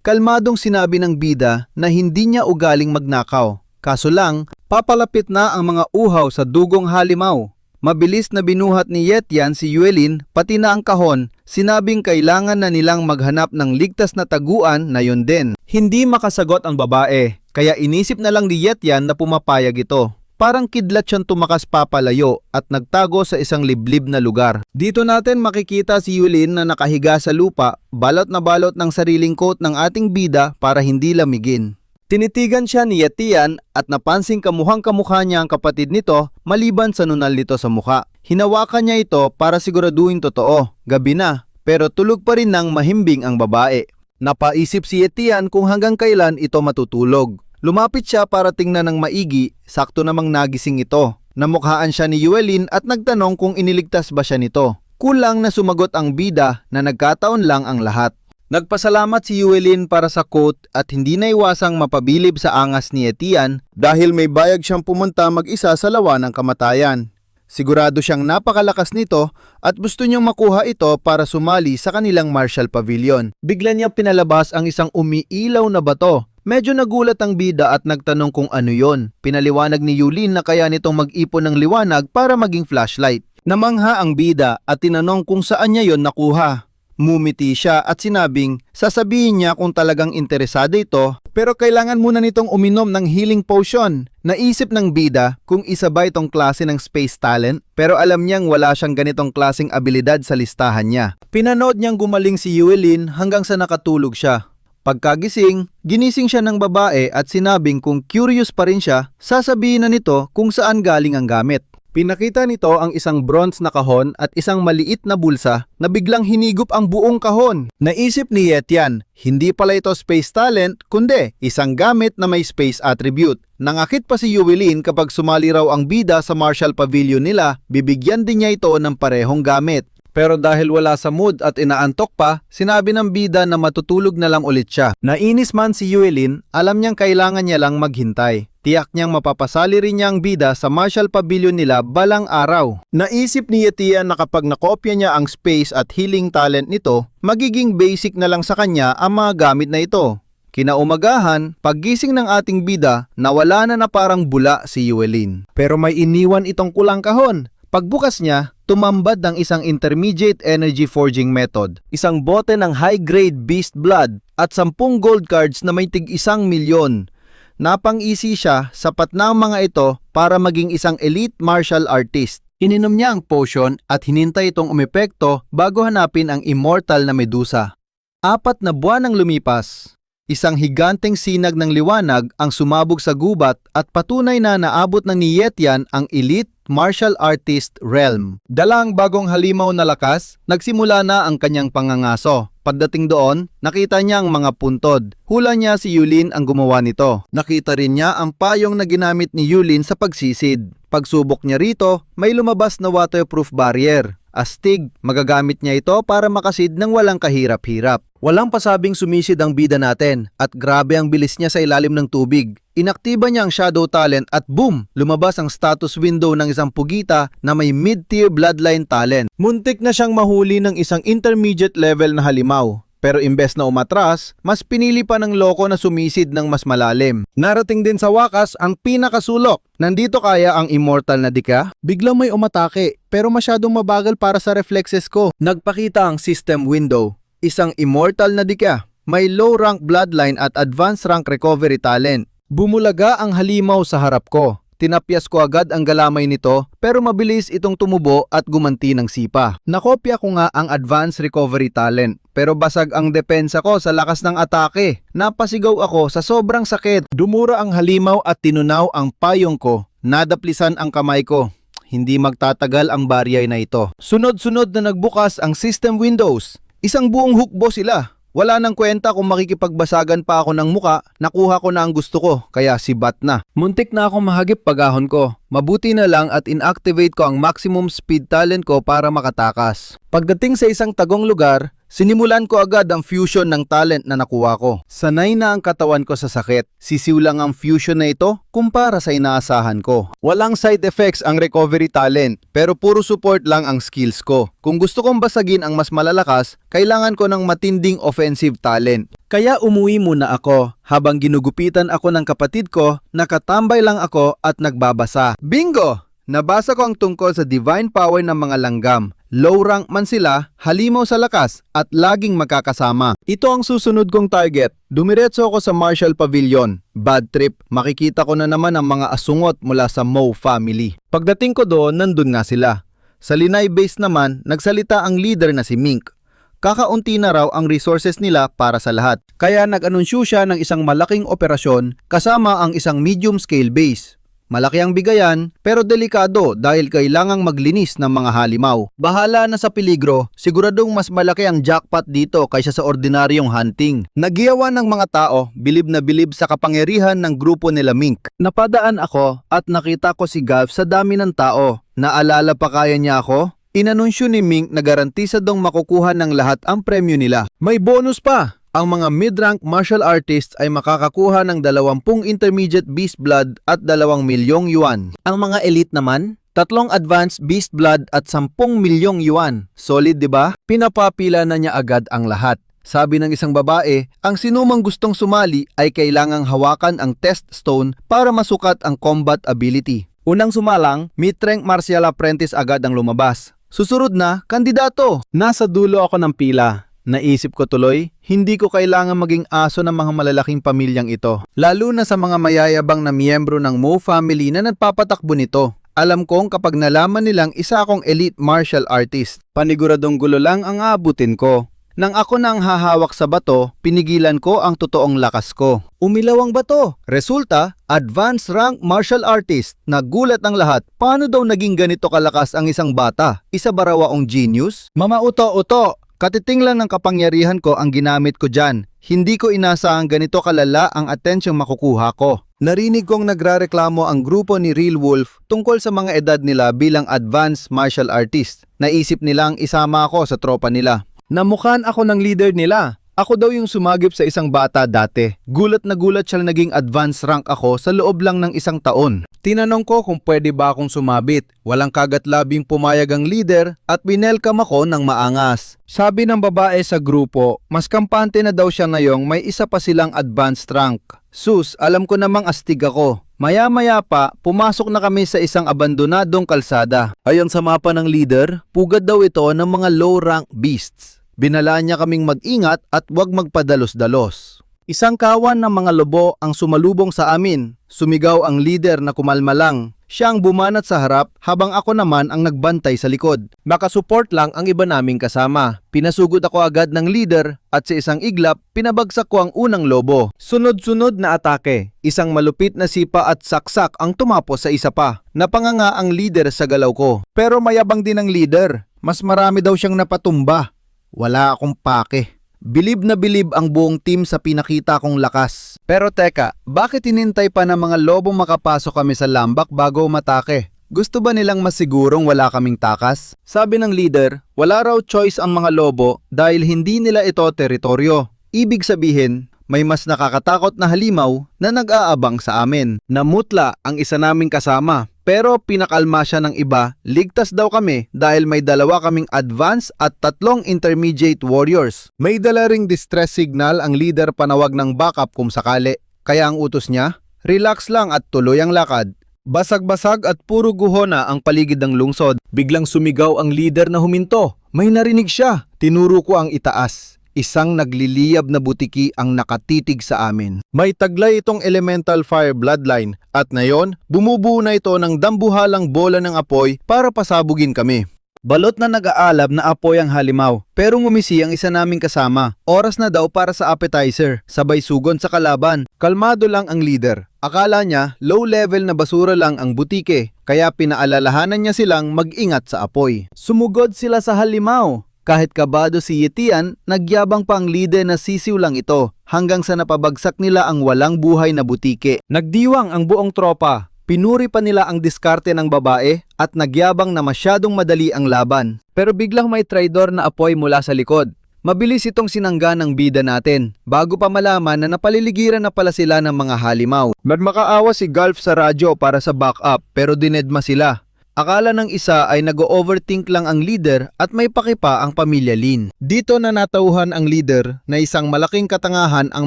Kalmadong sinabi ng bida na hindi niya ugaling magnakaw. Kaso lang, papalapit na ang mga uhaw sa dugong halimaw. Mabilis na binuhat ni Yetian si Yulin pati na ang kahon, sinabing kailangan na nilang maghanap ng ligtas na taguan na yun din. Hindi makasagot ang babae, kaya inisip na lang ni Yetian na pumapayag ito. Parang kidlat siyang tumakas papalayo at nagtago sa isang liblib na lugar. Dito natin makikita si Yulin na nakahiga sa lupa, balot na balot ng sariling coat ng ating bida para hindi lamigin. Tinitigan siya ni Yetian at napansing kamuhang-kamukha niya ang kapatid nito maliban sa nunal nito sa mukha. Hinawakan niya ito para siguraduhin totoo. Gabi na, pero tulog pa rin ng mahimbing ang babae. Napaisip si Yetian kung hanggang kailan ito matutulog. Lumapit siya para tingnan ng maigi, sakto namang nagising ito. Namukhaan siya ni Yulin at nagtanong kung iniligtas ba siya nito. Kulang na sumagot ang bida na nagkataon lang ang lahat. Nagpasalamat si Yulin para sa coat at hindi naiwasang mapabilib sa angas ni Yetian dahil may bayag siyang pumunta mag-isa sa lawa ng kamatayan. Sigurado siyang napakalakas nito at gusto niyang makuha ito para sumali sa kanilang martial pavilion. Bigla niyang pinalabas ang isang umiilaw na bato. Medyo nagulat ang bida at nagtanong kung ano yon. Pinaliwanag ni Yulin na kaya nitong mag-ipon ng liwanag para maging flashlight. Namangha ang bida at tinanong kung saan niya yon nakuha. Mumiti siya at sinabing sasabihin niya kung talagang interesado ito pero kailangan muna nitong uminom ng healing potion. Naisip ng bida kung isa ba itong klase ng space talent pero alam niyang wala siyang ganitong klaseng abilidad sa listahan niya. Pinanood niyang gumaling si Yulin hanggang sa nakatulog siya. Pagkagising, ginising siya ng babae at sinabing kung curious pa rin siya, sasabihin na nito kung saan galing ang gamit. Pinakita nito ang isang bronze na kahon at isang maliit na bulsa na biglang hinigop ang buong kahon. Naisip ni Yetian, hindi pala ito space talent kundi isang gamit na may space attribute. Nangakit pa si Yulin kapag sumali raw ang bida sa martial pavilion nila, bibigyan din niya ito ng parehong gamit. Pero dahil wala sa mood at inaantok pa, sinabi ng bida na matutulog na lang ulit siya. Nainis man si Yulin, alam niyang kailangan niya lang maghintay. Tiyak niyang mapapasali rin niya ang bida sa martial pavilion nila balang araw. Naisip ni Yetian na kapag nakopya niya ang space at healing talent nito, magiging basic na lang sa kanya ang mga gamit na ito. Kinaumagahan, paggising ng ating bida, nawala na parang bula si Yulin. Pero may iniwan itong kulang kahon. Pagbukas niya, tumambad ng isang intermediate energy forging method, isang bote ng high-grade beast blood at 10 gold cards na may tig 1,000,000. Napang-isi siya, sapat na ang mga ito para maging isang elite martial artist. Ininom niya ang potion at hinintay itong umepekto bago hanapin ang immortal na Medusa. 4 na buwan ang lumipas. Isang higanteng sinag ng liwanag ang sumabog sa gubat at patunay na naabot na ni Yetian ang elite martial artist realm. Dalang bagong halimaw na lakas, nagsimula na ang kanyang pangangaso. Pagdating doon, nakita niya ang mga puntod. Hula niya si Yulin ang gumawa nito. Nakita rin niya ang payong na ginamit ni Yulin sa pagsisid. Pagsubok niya rito, may lumabas na waterproof barrier. Astig, magagamit niya ito para makasid ng walang kahirap-hirap. Walang pasabing sumisid ang bida natin at grabe ang bilis niya sa ilalim ng tubig. Inaktiba niya ang shadow talent at boom! Lumabas ang status window ng isang pugita na may mid-tier bloodline talent. Muntik na siyang mahuli ng isang intermediate level na halimaw. Pero imbes na umatras, mas pinili pa ng loko na sumisid ng mas malalim. Narating din sa wakas ang pinakasulok. Nandito kaya ang immortal na Dika? Biglang may umatake, pero masyadong mabagal para sa reflexes ko. Nagpakita ang system window. Isang immortal na Dika. May low rank bloodline at advanced rank recovery talent. Bumulaga ang halimaw sa harap ko. Tinapyas ko agad ang galamay nito pero mabilis itong tumubo at gumanti ng sipa. Nakopya ko nga ang advanced recovery talent pero basag ang depensa ko sa lakas ng atake. Napasigaw ako sa sobrang sakit. Dumura ang halimaw at tinunaw ang payong ko. Nadaplisan ang kamay ko. Hindi magtatagal ang barya na ito. Sunod-sunod na nagbukas ang system windows. Isang buong hukbo sila. Wala nang kwenta kung makikipagbasagan pa ako ng muka, nakuha ko na ang gusto ko, kaya sibat na. Muntik na akong mahagip pagahon ko. Mabuti na lang at inactivate ko ang maximum speed talent ko para makatakas. Pagdating sa isang tagong lugar, sinimulan ko agad ang fusion ng talent na nakuha ko. Sanay na ang katawan ko sa sakit. Sisiw lang ang fusion na ito kumpara sa inaasahan ko. Walang side effects ang recovery talent, pero puro support lang ang skills ko. Kung gusto kong basagin ang mas malalakas, kailangan ko ng matinding offensive talent. Kaya umuwi muna ako. Habang ginugupitan ako ng kapatid ko, nakatambay lang ako at nagbabasa. Bingo! Nabasa ko ang tungkol sa divine power ng mga langgam. Low rank man sila, halimaw sa lakas, at laging magkakasama. Ito ang susunod kong target. Dumiretso ako sa Martial Pavilion. Bad trip, makikita ko na naman ang mga asungot mula sa Mo family. Pagdating ko doon, nandun nga sila. Sa Linay base naman, nagsalita ang leader na si Mink. Kakaunti na raw ang resources nila para sa lahat. Kaya nag-anunsyo siya ng isang malaking operasyon kasama ang isang medium-scale base. Malaki ang bigayan pero delikado dahil kailangang maglinis ng mga halimaw. Bahala na sa peligro, siguradong mas malaki ang jackpot dito kaysa sa ordinaryong hunting. Nagiyawan ng mga tao, bilib na bilib sa kapangyarihan ng grupo nila Mink. Napadaan ako at nakita ko si Galf sa dami ng tao. Naalala pa kaya niya ako? Inanunsyo ni Mink na garantisadong makukuha ng lahat ang premyo nila. May bonus pa! Ang mga mid-rank martial artists ay makakakuha ng 20 intermediate beast blood at 2,000,000 yuan. Ang mga elite naman, 3 advanced beast blood at 10,000,000 yuan. Solid, di ba? Pinapapila na niya agad ang lahat. Sabi ng isang babae, ang sinumang gustong sumali ay kailangang hawakan ang test stone para masukat ang combat ability. Unang sumalang, mid-rank martial apprentice agad ang lumabas. Susunod na, kandidato. Nasa dulo ako ng pila. Naisip ko tuloy, hindi ko kailangan maging aso ng mga malalaking pamilyang ito. Lalo na sa mga mayayabang na miyembro ng Mo family na nagpapatakbo nito. Alam kong kapag nalaman nilang isa akong elite martial artist, paniguradong gulo lang ang aabutin ko. Nang ako na ang hahawak sa bato, pinigilan ko ang totoong lakas ko. Umilaw ang bato. Resulta, advanced rank martial artist. Nagulat ang lahat. Paano daw naging ganito kalakas ang isang bata? Isa ba raw akong genius? Mama uto-uto. Katiting lang ng kapangyarihan ko ang ginamit ko dyan. Hindi ko inasahang ganito kalala ang atensyong makukuha ko. Narinig kong nagrareklamo ang grupo ni Real Wolf tungkol sa mga edad nila bilang advanced martial artist. Naisip nilang isama ako sa tropa nila. Namukhaan ako ng leader nila. Ako daw yung sumagip sa isang bata dati. Gulat na gulat siya naging advanced rank ako sa loob lang ng 1 taon. Tinanong ko kung pwede ba akong sumabit. Walang kagat-labing pumayag ang leader at winelcome ako ng maangas. Sabi ng babae sa grupo, mas kampante na daw siya ngayong may isa pa silang advanced rank. Sus, alam ko namang astig ako. Maya-maya pa, pumasok na kami sa isang abandonadong kalsada. Ayon sa mapa ng leader, pugad daw ito ng mga low-rank beasts. Binalaan niya kaming mag-ingat at huwag magpadalos-dalos. Isang kawan ng mga lobo ang sumalubong sa amin. Sumigaw ang leader na kumalma lang. Siya ang bumanat sa harap habang ako naman ang nagbantay sa likod. Makasupport lang ang iba naming kasama. Pinasugod ako agad ng leader at sa isang iglap, pinabagsak ko ang unang lobo. Sunod-sunod na atake. Isang malupit na sipa at saksak ang tumapos sa isa pa. Napanganga ang leader sa galaw ko. Pero mayabang din ang leader. Mas marami daw siyang napatumba. Wala akong pake. Bilib na bilib ang buong team sa pinakita kong lakas. Pero teka, bakit hinintay pa ng mga lobong makapasok kami sa lambak bago umatake? Gusto ba nilang masigurong wala kaming takas? Sabi ng leader, wala raw choice ang mga lobo dahil hindi nila ito teritoryo. Ibig sabihin, may mas nakakatakot na halimaw na nag-aabang sa amin. Namutla ang isa naming kasama. Pero pinakalma siya ng iba, ligtas daw kami dahil may dalawa kaming advance at 3 intermediate warriors. May dala ring distress signal ang leader panawag ng backup kung sakali. Kaya ang utos niya, relax lang at tuloy ang lakad. Basag-basag at puro guho na ang paligid ng lungsod. Biglang sumigaw ang leader na huminto. May narinig siya. Tinuro ko ang itaas. Isang nagliliyab na butiki ang nakatitig sa amin. May taglay itong elemental fire bloodline at ngayon, bumubuo na ito ng dambuhalang bola ng apoy para pasabugin kami. Balot na nag-aalab na apoy ang halimaw, pero ngumisi ang isa naming kasama. Oras na daw para sa appetizer, sabay sugon sa kalaban. Kalmado lang ang leader. Akala niya low level na basura lang ang butike, kaya pinaalalahanan niya silang mag-ingat sa apoy. Sumugod sila sa halimaw. Kahit kabado si Yetian, nagyabang pa ang leader na sisiw lang ito hanggang sa napabagsak nila ang walang buhay na butike. Nagdiwang ang buong tropa. Pinuri pa nila ang diskarte ng babae at nagyabang na masyadong madali ang laban. Pero biglang may traidor na apoy mula sa likod. Mabilis itong sinangga ng bida natin bago pa malaman na napaliligiran na pala sila ng mga halimaw. Magmakaawa si Gulf sa radyo para sa backup pero dinedma sila. Akala ng isa ay nag-overthink lang ang leader at may pakipa ang pamilya Lin. Dito na natauhan ang leader na isang malaking katangahan ang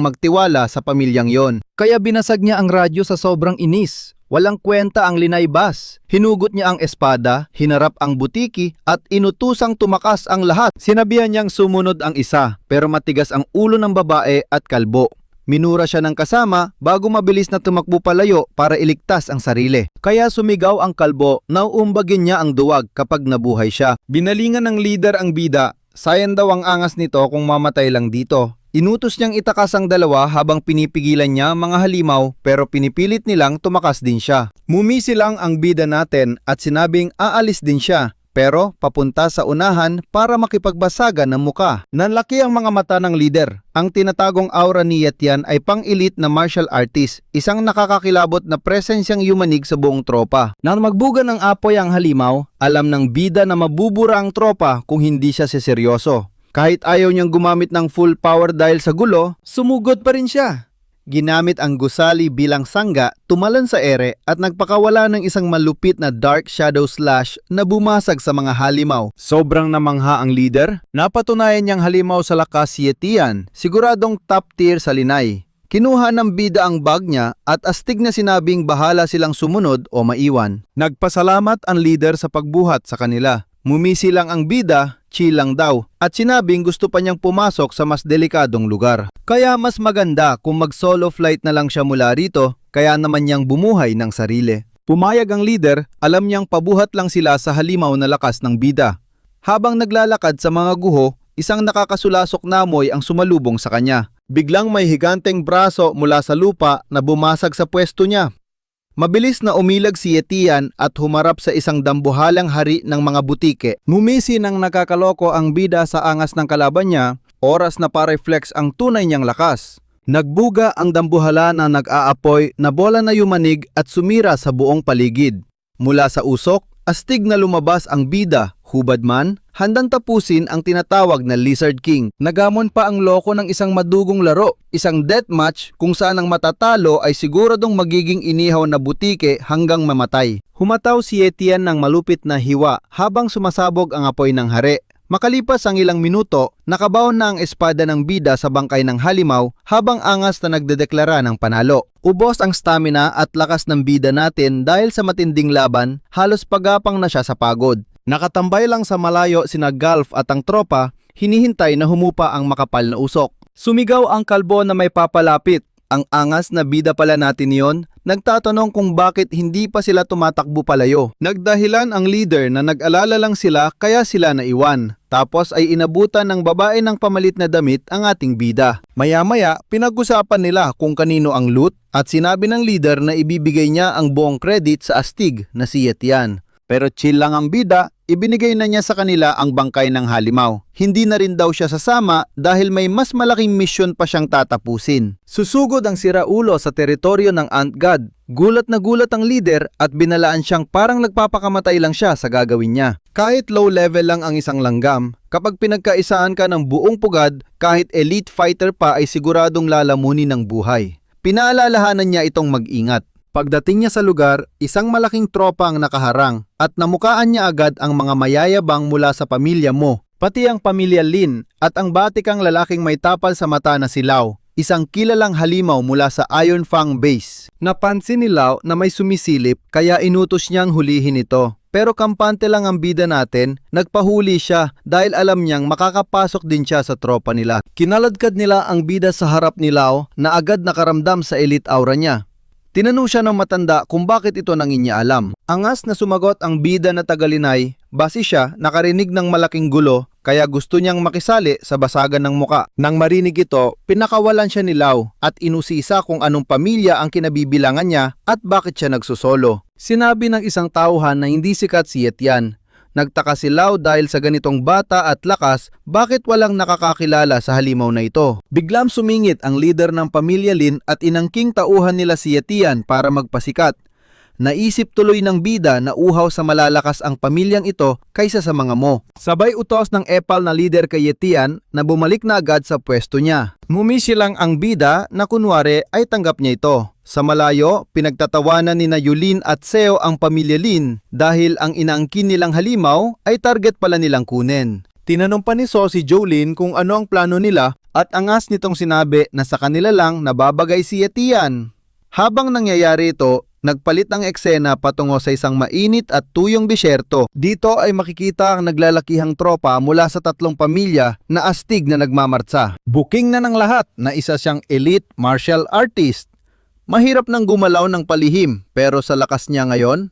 magtiwala sa pamilyang yon. Kaya binasag niya ang radyo sa sobrang inis. Walang kwenta ang linaybas. Hinugot niya ang espada, hinarap ang butiki at inutusang tumakas ang lahat. Sinabihan niyang sumunod ang isa pero matigas ang ulo ng babae at kalbo. Minura siya ng kasama bago mabilis na tumakbo palayo para iligtas ang sarili. Kaya sumigaw ang kalbo na uumbagin niya ang duwag kapag nabuhay siya. Binalingan ng leader ang bida. Sayang daw ang angas nito kung mamatay lang dito. Inutos niyang itakas ang dalawa habang pinipigilan niya mga halimaw pero pinipilit nilang tumakas din siya. Mumisi lang ang bida natin at sinabing aalis din siya. Pero papunta sa unahan para makipagbasagan ng muka. Nanlaki ang mga mata ng leader. Ang tinatagong aura ni Yetian ay pang-elite na martial artist, isang nakakakilabot na presensyang yumanig sa buong tropa. Nang magbuga ng apoy ang halimaw, alam ng bida na mabubura ang tropa kung hindi siya seseryoso. Kahit ayaw niyang gumamit ng full power dahil sa gulo, sumugod pa rin siya. Ginamit ang gusali bilang sangga, tumalon sa ere at nagpakawala ng isang malupit na dark shadow slash na bumasag sa mga halimaw. Sobrang namangha ang leader. Napatunayan niyang halimaw sa lakas si Yetian, siguradong top tier sa linay. Kinuha ng bida ang bag niya at astig na sinabing bahala silang sumunod o maiwan. Nagpasalamat ang leader sa pagbuhat sa kanila. Mumisi lang ang bida, chill lang daw, at sinabing gusto pa niyang pumasok sa mas delikadong lugar. Kaya mas maganda kung mag-solo flight na lang siya mula rito, kaya naman niyang bumuhay ng sarili. Pumayag ang leader, alam niyang pabuhat lang sila sa halimaw na lakas ng bida. Habang naglalakad sa mga guho, isang nakakasulasok na amoy ang sumalubong sa kanya. Biglang may higanteng braso mula sa lupa na bumasag sa pwesto niya. Mabilis na umilag si Yetian at humarap sa isang dambuhalang hari ng mga butike. Mumisi ng nakakaloko ang bida sa angas ng kalaban niya, oras na pa-reflex ang tunay niyang lakas. Nagbuga ang dambuhala na nag-aapoy na bola na yumanig at sumira sa buong paligid. Mula sa usok, astig na lumabas ang bida, hubad man, handang tapusin ang tinatawag na Lizard King. Nagamon pa ang loko ng isang madugong laro, isang deathmatch kung saan ang matatalo ay siguradong magiging inihaw na butike hanggang mamatay. Humataw si Yetian ng malupit na hiwa habang sumasabog ang apoy ng hari. Makalipas ang ilang minuto, nakabaon na ang espada ng bida sa bangkay ng halimaw habang angas na nagdedeklara ng panalo. Ubos ang stamina at lakas ng bida natin dahil sa matinding laban, halos pagapang na siya sa pagod. Nakatambay lang sa malayo sina Golf at ang tropa, hinihintay na humupa ang makapal na usok. Sumigaw ang kalbo na may papalapit. Ang angas na bida pala natin yon. Nagtatanong kung bakit hindi pa sila tumatakbo palayo. Nagdahilan ang leader na nag-alala lang sila kaya sila naiwan. Tapos ay inabutan ng babae ng pamalit na damit ang ating bida. Maya-maya, pinag-usapan nila kung kanino ang loot at sinabi ng leader na ibibigay niya ang buong credit sa astig na si Yetian. Pero chill lang ang bida, ibinigay na niya sa kanila ang bangkay ng halimaw. Hindi na rin daw siya sasama dahil may mas malaking misyon pa siyang tatapusin. Susugod ang siraulo sa teritoryo ng Ant God. Gulat na gulat ang leader at binalaan siyang parang nagpapakamatay lang siya sa gagawin niya. Kahit low level lang ang isang langgam, kapag pinagkaisaan ka ng buong pugad, kahit elite fighter pa ay siguradong lalamunin ng buhay. Pinaalalahanan niya itong mag-ingat. Pagdating niya sa lugar, isang malaking tropa ang nakaharang at namukaan niya agad ang mga mayayabang mula sa pamilya mo, pati ang pamilya Lin at ang batikang lalaking may tapal sa mata na si Lau, isang kilalang halimaw mula sa Iron Fang Base. Napansin ni Lau na may sumisilip kaya inutos niyang hulihin ito. Pero kampante lang ang bida natin, nagpahuli siya dahil alam niyang makakapasok din siya sa tropa nila. Kinaladkad nila ang bida sa harap ni Lau na agad nakaramdam sa elite aura niya. Tinanong siya ng matanda kung bakit ito nangingialam. Angas na sumagot ang bida na tagalinay, base siya nakarinig ng malaking gulo kaya gusto niyang makisali sa basagan ng muka. Nang marinig ito, pinakawalan siya ni Lau at inusisa kung anong pamilya ang kinabibilangan niya at bakit siya nagsusolo. Sinabi ng isang tauhan na hindi sikat si Yetian. Nagtaka si Lau dahil sa ganitong bata at lakas, bakit walang nakakakilala sa halimaw na ito. Biglang sumingit ang leader ng pamilya Lin at inangking tauhan nila si Yetian para magpasikat. Naisip tuloy ng bida na uhaw sa malalakas ang pamilyang ito kaysa sa mga mo. Sabay utos ng epal na leader kay Yetian na bumalik na agad sa pwesto niya. Ngumisi lang ang bida na kunwari ay tanggap niya ito. Sa malayo, pinagtatawanan ni na Yulin at Seo ang pamilya Lin dahil ang inaangkin nilang halimaw ay target pala nilang kunin. Tinanong pa ni So si Jolin kung ano ang plano nila at angas nitong sinabi na sa kanila lang nababagay si Yetian. Habang nangyayari ito, nagpalit ang eksena patungo sa isang mainit at tuyong disyerto. Dito ay makikita ang naglalakihang tropa mula sa tatlong pamilya na astig na nagmamartsa. Booking na ng lahat na isa siyang elite martial artist. Mahirap nang gumalaw ng palihim pero sa lakas niya ngayon,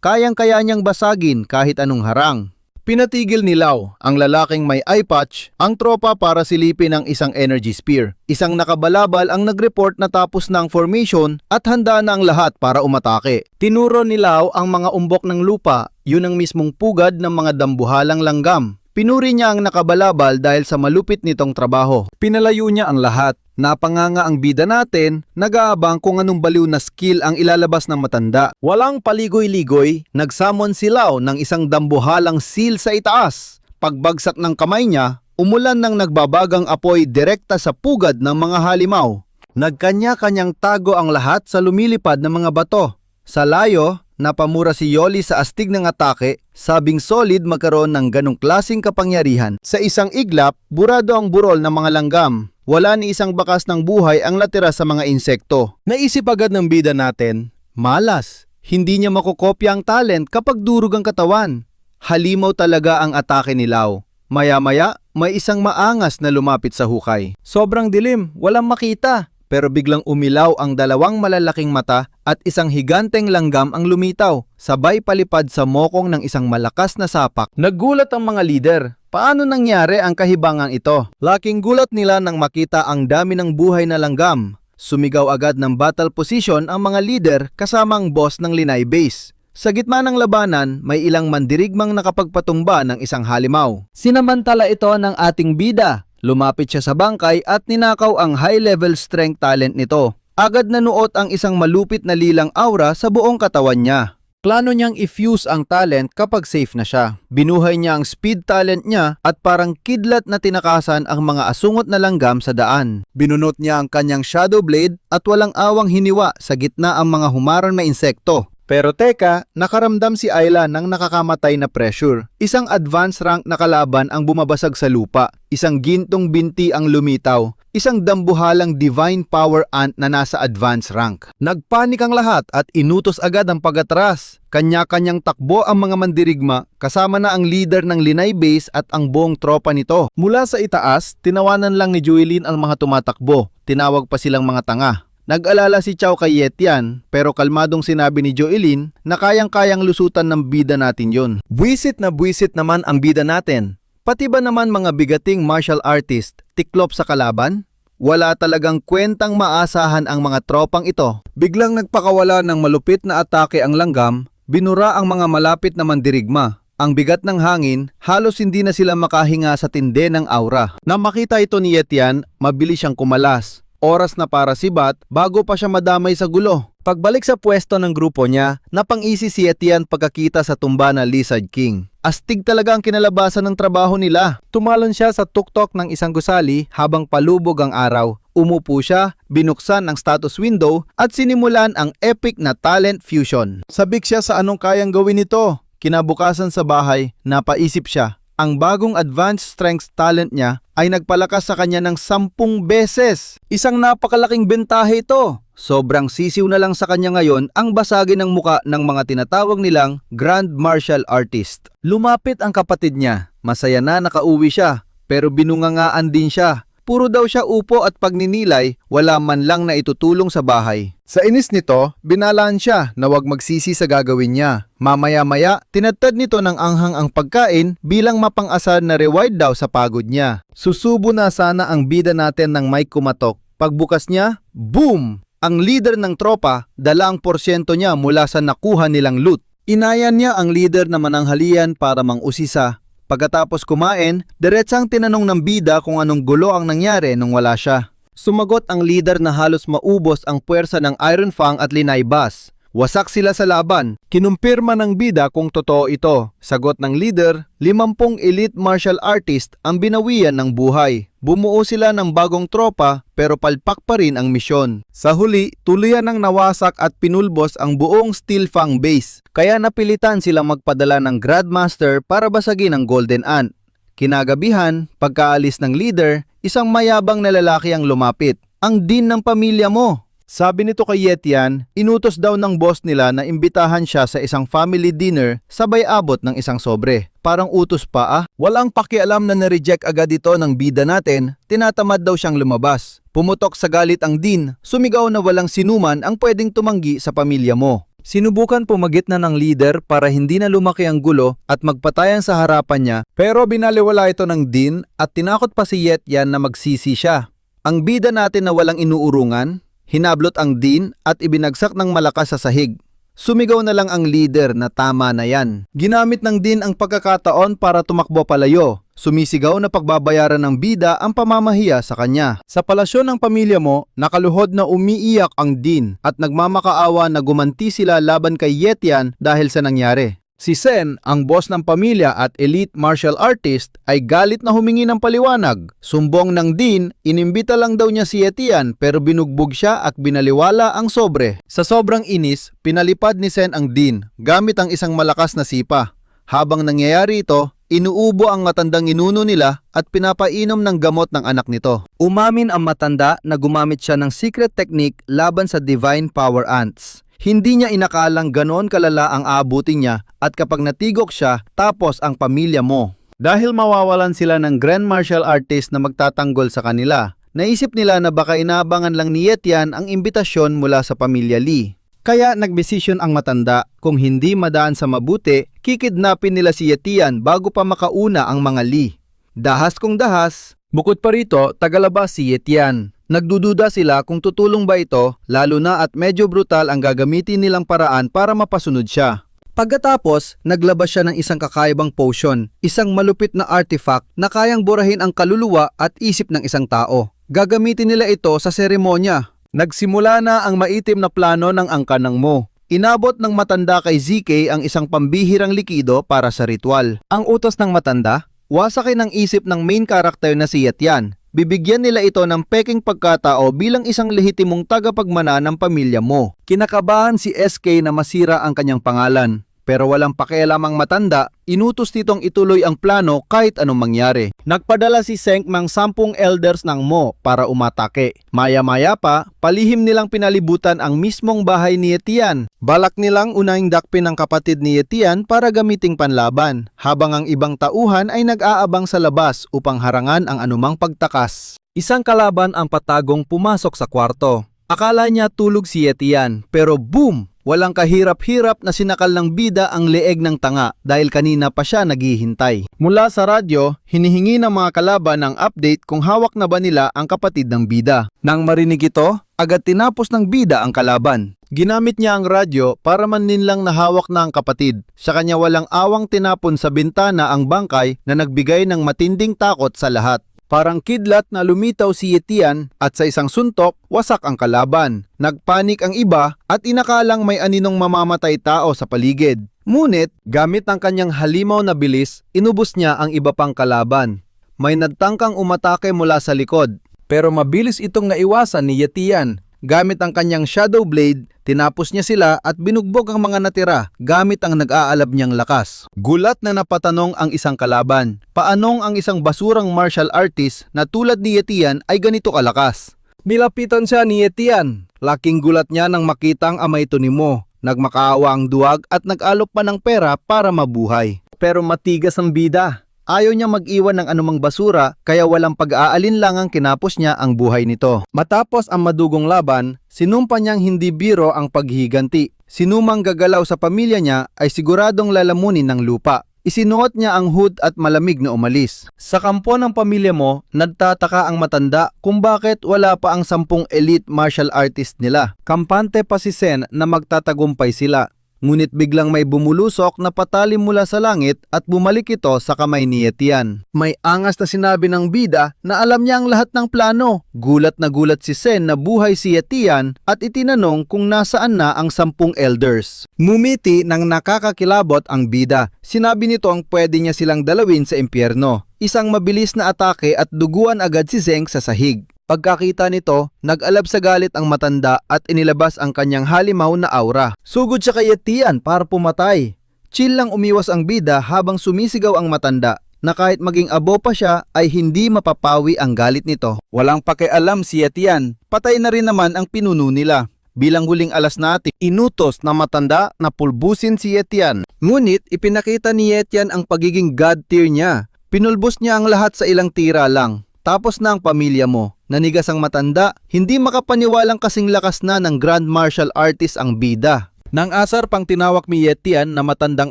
kayang-kaya niyang basagin kahit anong harang. Pinatigil ni Lau, ang lalaking may eye patch, ang tropa para silipin ng isang energy spear. Isang nakabalabal ang nag-report na tapos na ang formation at handa na ang lahat para umatake. Tinuro ni Lau ang mga umbok ng lupa, yun ang mismong pugad ng mga dambuhalang langgam. Pinuri niya ang nakabalabal dahil sa malupit nitong trabaho. Pinalayo niya ang lahat. Napanganga ang bida natin, nag-aabang kung anong baliw na skill ang ilalabas ng matanda. Walang paligoy-ligoy, nagsamon si Lau ng isang dambuhalang seal sa itaas. Pagbagsak ng kamay niya, umulan ng nagbabagang apoy direkta sa pugad ng mga halimaw. Nagkanya-kanyang tago ang lahat sa lumilipad na mga bato. Sa layo, napamura si Yoli sa astig ng atake, sabing solid magkaroon ng ganong klaseng kapangyarihan. Sa isang iglap, burado ang burol ng mga langgam. Wala ni isang bakas ng buhay ang natira sa mga insekto. Naisip agad ng bida natin, malas. Hindi niya makokopya ang talent kapag durog ang katawan. Halimaw talaga ang atake ni Lau. Maya-maya, may isang maangas na lumapit sa hukay. Sobrang dilim, walang makita. Pero biglang umilaw ang dalawang malalaking mata at isang higanteng langgam ang lumitaw, sabay palipad sa mokong ng isang malakas na sapak. Naggulat ang mga leader. Paano nangyari ang kahibangang ito? Laking gulat nila nang makita ang dami ng buhay na langgam. Sumigaw agad ng battle position ang mga leader kasama ang boss ng Linay Base. Sa gitna ng labanan, may ilang mandirigmang nakapagpatumba ng isang halimaw. Sinamantala ito ng ating bida. Lumapit siya sa bangkay at ninakaw ang high-level strength talent nito. Agad nanuot ang isang malupit na lilang aura sa buong katawan niya. Plano niyang i-fuse ang talent kapag safe na siya. Binuhay niya ang speed talent niya at parang kidlat na tinakasan ang mga asungot na langgam sa daan. Binunot niya ang kanyang shadow blade at walang awang hiniwa sa gitna ang mga humarang na insekto. Pero teka, nakaramdam si Ayla ng nakakamatay na pressure. Isang advanced rank na kalaban ang bumabasag sa lupa. Isang gintong binti ang lumitaw. Isang dambuhalang divine power ant na nasa advanced rank. Nagpanik ang lahat at inutos agad ang pag-atras. Kanya-kanyang takbo ang mga mandirigma kasama na ang leader ng Linay Base at ang buong tropa nito. Mula sa itaas, tinawanan lang ni Joelyn ang mga tumatakbo. Tinawag pa silang mga tanga. Nag-alala si Chow kay Yetian pero kalmadong sinabi ni Joelyn na kayang-kayang lusutan ng bida natin yon. Buwisit na buwisit naman ang bida natin. Pati ba naman mga bigating martial artist, tiklop sa kalaban? Wala talagang kwentang maasahan ang mga tropang ito. Biglang nagpakawala ng malupit na atake ang langgam, binura ang mga malapit na mandirigma. Ang bigat ng hangin, halos hindi na sila makahinga sa tindi ng aura. Nang makita ito ni Yetian, mabilis siyang kumalas. Oras na para sibat bago pa siya madamay sa gulo. Pagbalik sa pwesto ng grupo niya, napang-isi si Etienne pagkakita sa tumba na Lizard King. Astig talaga ang kinalabasan ng trabaho nila. Tumalon siya sa tuktok ng isang gusali habang palubog ang araw. Umupo siya, binuksan ang status window at sinimulan ang epic na talent fusion. Sabik siya sa anong kayang gawin nito. Kinabukasan sa bahay, napaisip siya. Ang bagong advanced strength talent niya ay nagpalakas sa kanya ng 10 beses. Isang napakalaking bentahe ito. Sobrang sisiw na lang sa kanya ngayon ang basagin ng muka ng mga tinatawag nilang Grand Martial Artist. Lumapit ang kapatid niya. Masaya na nakauwi siya, pero binungangaan din siya. Puro daw siya upo at pagninilay, wala man lang na itutulong sa bahay. Sa inis nito, binalaan siya na wag magsisi sa gagawin niya. Mamaya-maya, tinatad nito ng anghang ang pagkain bilang mapang-asar na reward daw sa pagod niya. Susubo na sana ang bida natin ng may kumatok. Pagbukas niya, boom! Ang leader ng tropa, dala ang porsyento niya mula sa nakuha nilang loot. Inayan niya ang leader na mananghalian para mang-usisa. Pagkatapos kumain, diretsang tinanong ng bida kung anong gulo ang nangyari nung wala siya. Sumagot ang leader na halos maubos ang puwersa ng Iron Fang at Linay Bass. Wasak sila sa laban. Kinumpirma ng bida kung totoo ito. Sagot ng leader, 50 elite martial artist ang binawian ng buhay. Bumuo sila ng bagong tropa pero palpak pa rin ang misyon. Sa huli, tuluyan ng nawasak at pinulbos ang buong Steel Fang base. Kaya napilitan silang magpadala ng Grandmaster para basagin ang Golden Ant. Kinagabihan, pagkaalis ng leader, isang mayabang na lalaki ang lumapit. Ang dean ng pamilya mo. Sabi nito kay Yetian, inutos daw ng boss nila na imbitahan siya sa isang family dinner sabay abot ng isang sobre. Parang utos pa Walang pakialam na na-reject agad ito ng bida natin, tinatamad daw siyang lumabas. Pumutok sa galit ang dean, sumigaw na walang sinuman ang pwedeng tumanggi sa pamilya mo. Sinubukan pumagit na ng leader para hindi na lumaki ang gulo at magpatayan sa harapan niya, pero binaliwala ito ng dean at tinakot pa si Yetian na magsisi siya. Ang bida natin na walang inuurungan, hinablot ang dean at ibinagsak ng malakas sa sahig. Sumigaw na lang ang leader na tama na yan. Ginamit ng dean ang pagkakataon para tumakbo palayo. Sumisigaw na pagbabayaran ng bida ang pamamahiya sa kanya. Sa palasyo ng pamilya mo, nakaluhod na umiiyak ang dean at nagmamakaawa na gumanti sila laban kay Yetian dahil sa nangyari. Si Sen, ang boss ng pamilya at elite martial artist, ay galit na humingi ng paliwanag. Sumbong ng dean, inimbita lang daw niya si Yetian pero binugbog siya at binaliwala ang sobre. Sa sobrang inis, pinalipad ni Sen ang dean gamit ang isang malakas na sipa. Habang nangyayari ito, inuubo ang matandang inuno nila at pinapainom ng gamot ng anak nito. Umamin ang matanda na gumamit siya ng secret technique laban sa divine power ants. Hindi niya inakalang ganoon kalala ang aabutin niya at kapag natigok siya, tapos ang pamilya mo. Dahil mawawalan sila ng Grand Martial Artist na magtatanggol sa kanila, naisip nila na baka inaabangan lang ni Yetian ang imbitasyon mula sa pamilya Lee. Kaya nagbesisyon ang matanda, kung hindi madaan sa mabuti, kikidnapin nila si Yetian bago pa makauna ang mga Lee. Dahas kung dahas, bukod pa rito, tagalabas si Yetian. Nagdududa sila kung tutulong ba ito, lalo na at medyo brutal ang gagamitin nilang paraan para mapasunod siya. Pagkatapos, naglabas siya ng isang kakaibang potion, isang malupit na artifact na kayang burahin ang kaluluwa at isip ng isang tao. Gagamitin nila ito sa seremonya. Nagsimula na ang maitim na plano ng angkanang mo. Inabot ng matanda kay ZK ang isang pambihirang likido para sa ritual. Ang utos ng matanda, wasakin ang isip ng main character na si Yetian. bibigyan nila ito ng peking pagkatao bilang isang lehitimong tagapagmana ng pamilya mo. Kinakabahan si SK na masira ang kanyang pangalan. Pero walang pakialam ang matanda, inutos nitong ituloy ang plano kahit anong mangyari. Nagpadala si Zeng ng 10 elders ng Mo para umatake. Maya-maya pa, palihim nilang pinalibutan ang mismong bahay ni Yetian. Balak nilang unahing dakpin ang kapatid ni Yetian para gamiting panlaban, habang ang ibang tauhan ay nag-aabang sa labas upang harangan ang anumang pagtakas. Isang kalaban ang patagong pumasok sa kwarto. Akala niya tulog si Yetian, pero boom! Walang kahirap-hirap na sinakal ng bida ang leeg ng tanga dahil kanina pa siya naghihintay. Mula sa radyo, hinihingi ng mga kalaban ang update kung hawak na ba nila ang kapatid ng bida. Nang marinig ito, agad tinapos ng bida ang kalaban. Ginamit niya ang radyo para manlinlang na hawak na ang kapatid. Sa kanya walang awang tinapon sa bintana ang bangkay na nagbigay ng matinding takot sa lahat. Parang kidlat na lumitaw si Yetian at sa isang suntok, wasak ang kalaban. Nagpanik ang iba at inakalang may aninong mamamatay tao sa paligid. Ngunit, gamit ang kanyang halimaw na bilis, inubos niya ang iba pang kalaban. May nagtangkang umatake mula sa likod. Pero mabilis itong naiwasan ni Yetian. Gamit ang kanyang Shadow Blade, tinapos niya sila at binugbog ang mga natira gamit ang nag-aalab niyang lakas. Gulat na napatanong ang isang kalaban. Paanong ang isang basurang martial artist na tulad ni Yetian ay ganito kalakas? Nilapitan siya ni Yetian. Laking gulat niya nang makita ang amay tunimo. Nagmakaawa ang duwag at nag-alok pa ng pera para mabuhay. Pero matigas ang bida. Ayaw niya mag-iwan ng anumang basura kaya walang pag-aalinlangang kinapos niya ang buhay nito. Matapos ang madugong laban, sinumpa niyang hindi biro ang paghihiganti. Sinumang gagalaw sa pamilya niya ay siguradong lalamunin ng lupa. Isinuot niya ang hood at malamig na umalis. Sa kampo ng pamilya mo, nagtataka ang matanda kung bakit wala pa ang 10 elite martial artist nila. Kampante pa si Sen na magtatagumpay sila. Ngunit biglang may bumulusok na patalim mula sa langit at bumalik ito sa kamay ni Yetian. May angas na sinabi ng bida na alam niya ang lahat ng plano. Gulat na gulat si Sen na buhay si Yetian at itinanong kung nasaan na ang 10 elders. Ngumiti nang nakakakilabot ang bida. Sinabi nito ang pwede niya silang dalawin sa impyerno. Isang mabilis na atake at duguan agad si Zeng sa sahig. Pagkakita nito, nag-alab sa galit ang matanda at inilabas ang kanyang halimaw na aura. Sugod siya kay Yetian para pumatay. Chill lang umiwas ang bida habang sumisigaw ang matanda na kahit maging abo pa siya ay hindi mapapawi ang galit nito. Walang pakialam si Yetian, patay na rin naman ang pinuno nila. Bilang huling alas natin, inutos na matanda na pulbusin si Yetian. Ngunit ipinakita ni Yetian ang pagiging god tier niya. Pinulbos niya ang lahat sa ilang tira lang. Tapos na ang pamilya mo. Nanigas ang matanda, hindi makapaniwalang kasing lakas na ng Grand Martial Artist ang bida. Nang asar pang tinawak ni Yetian na matandang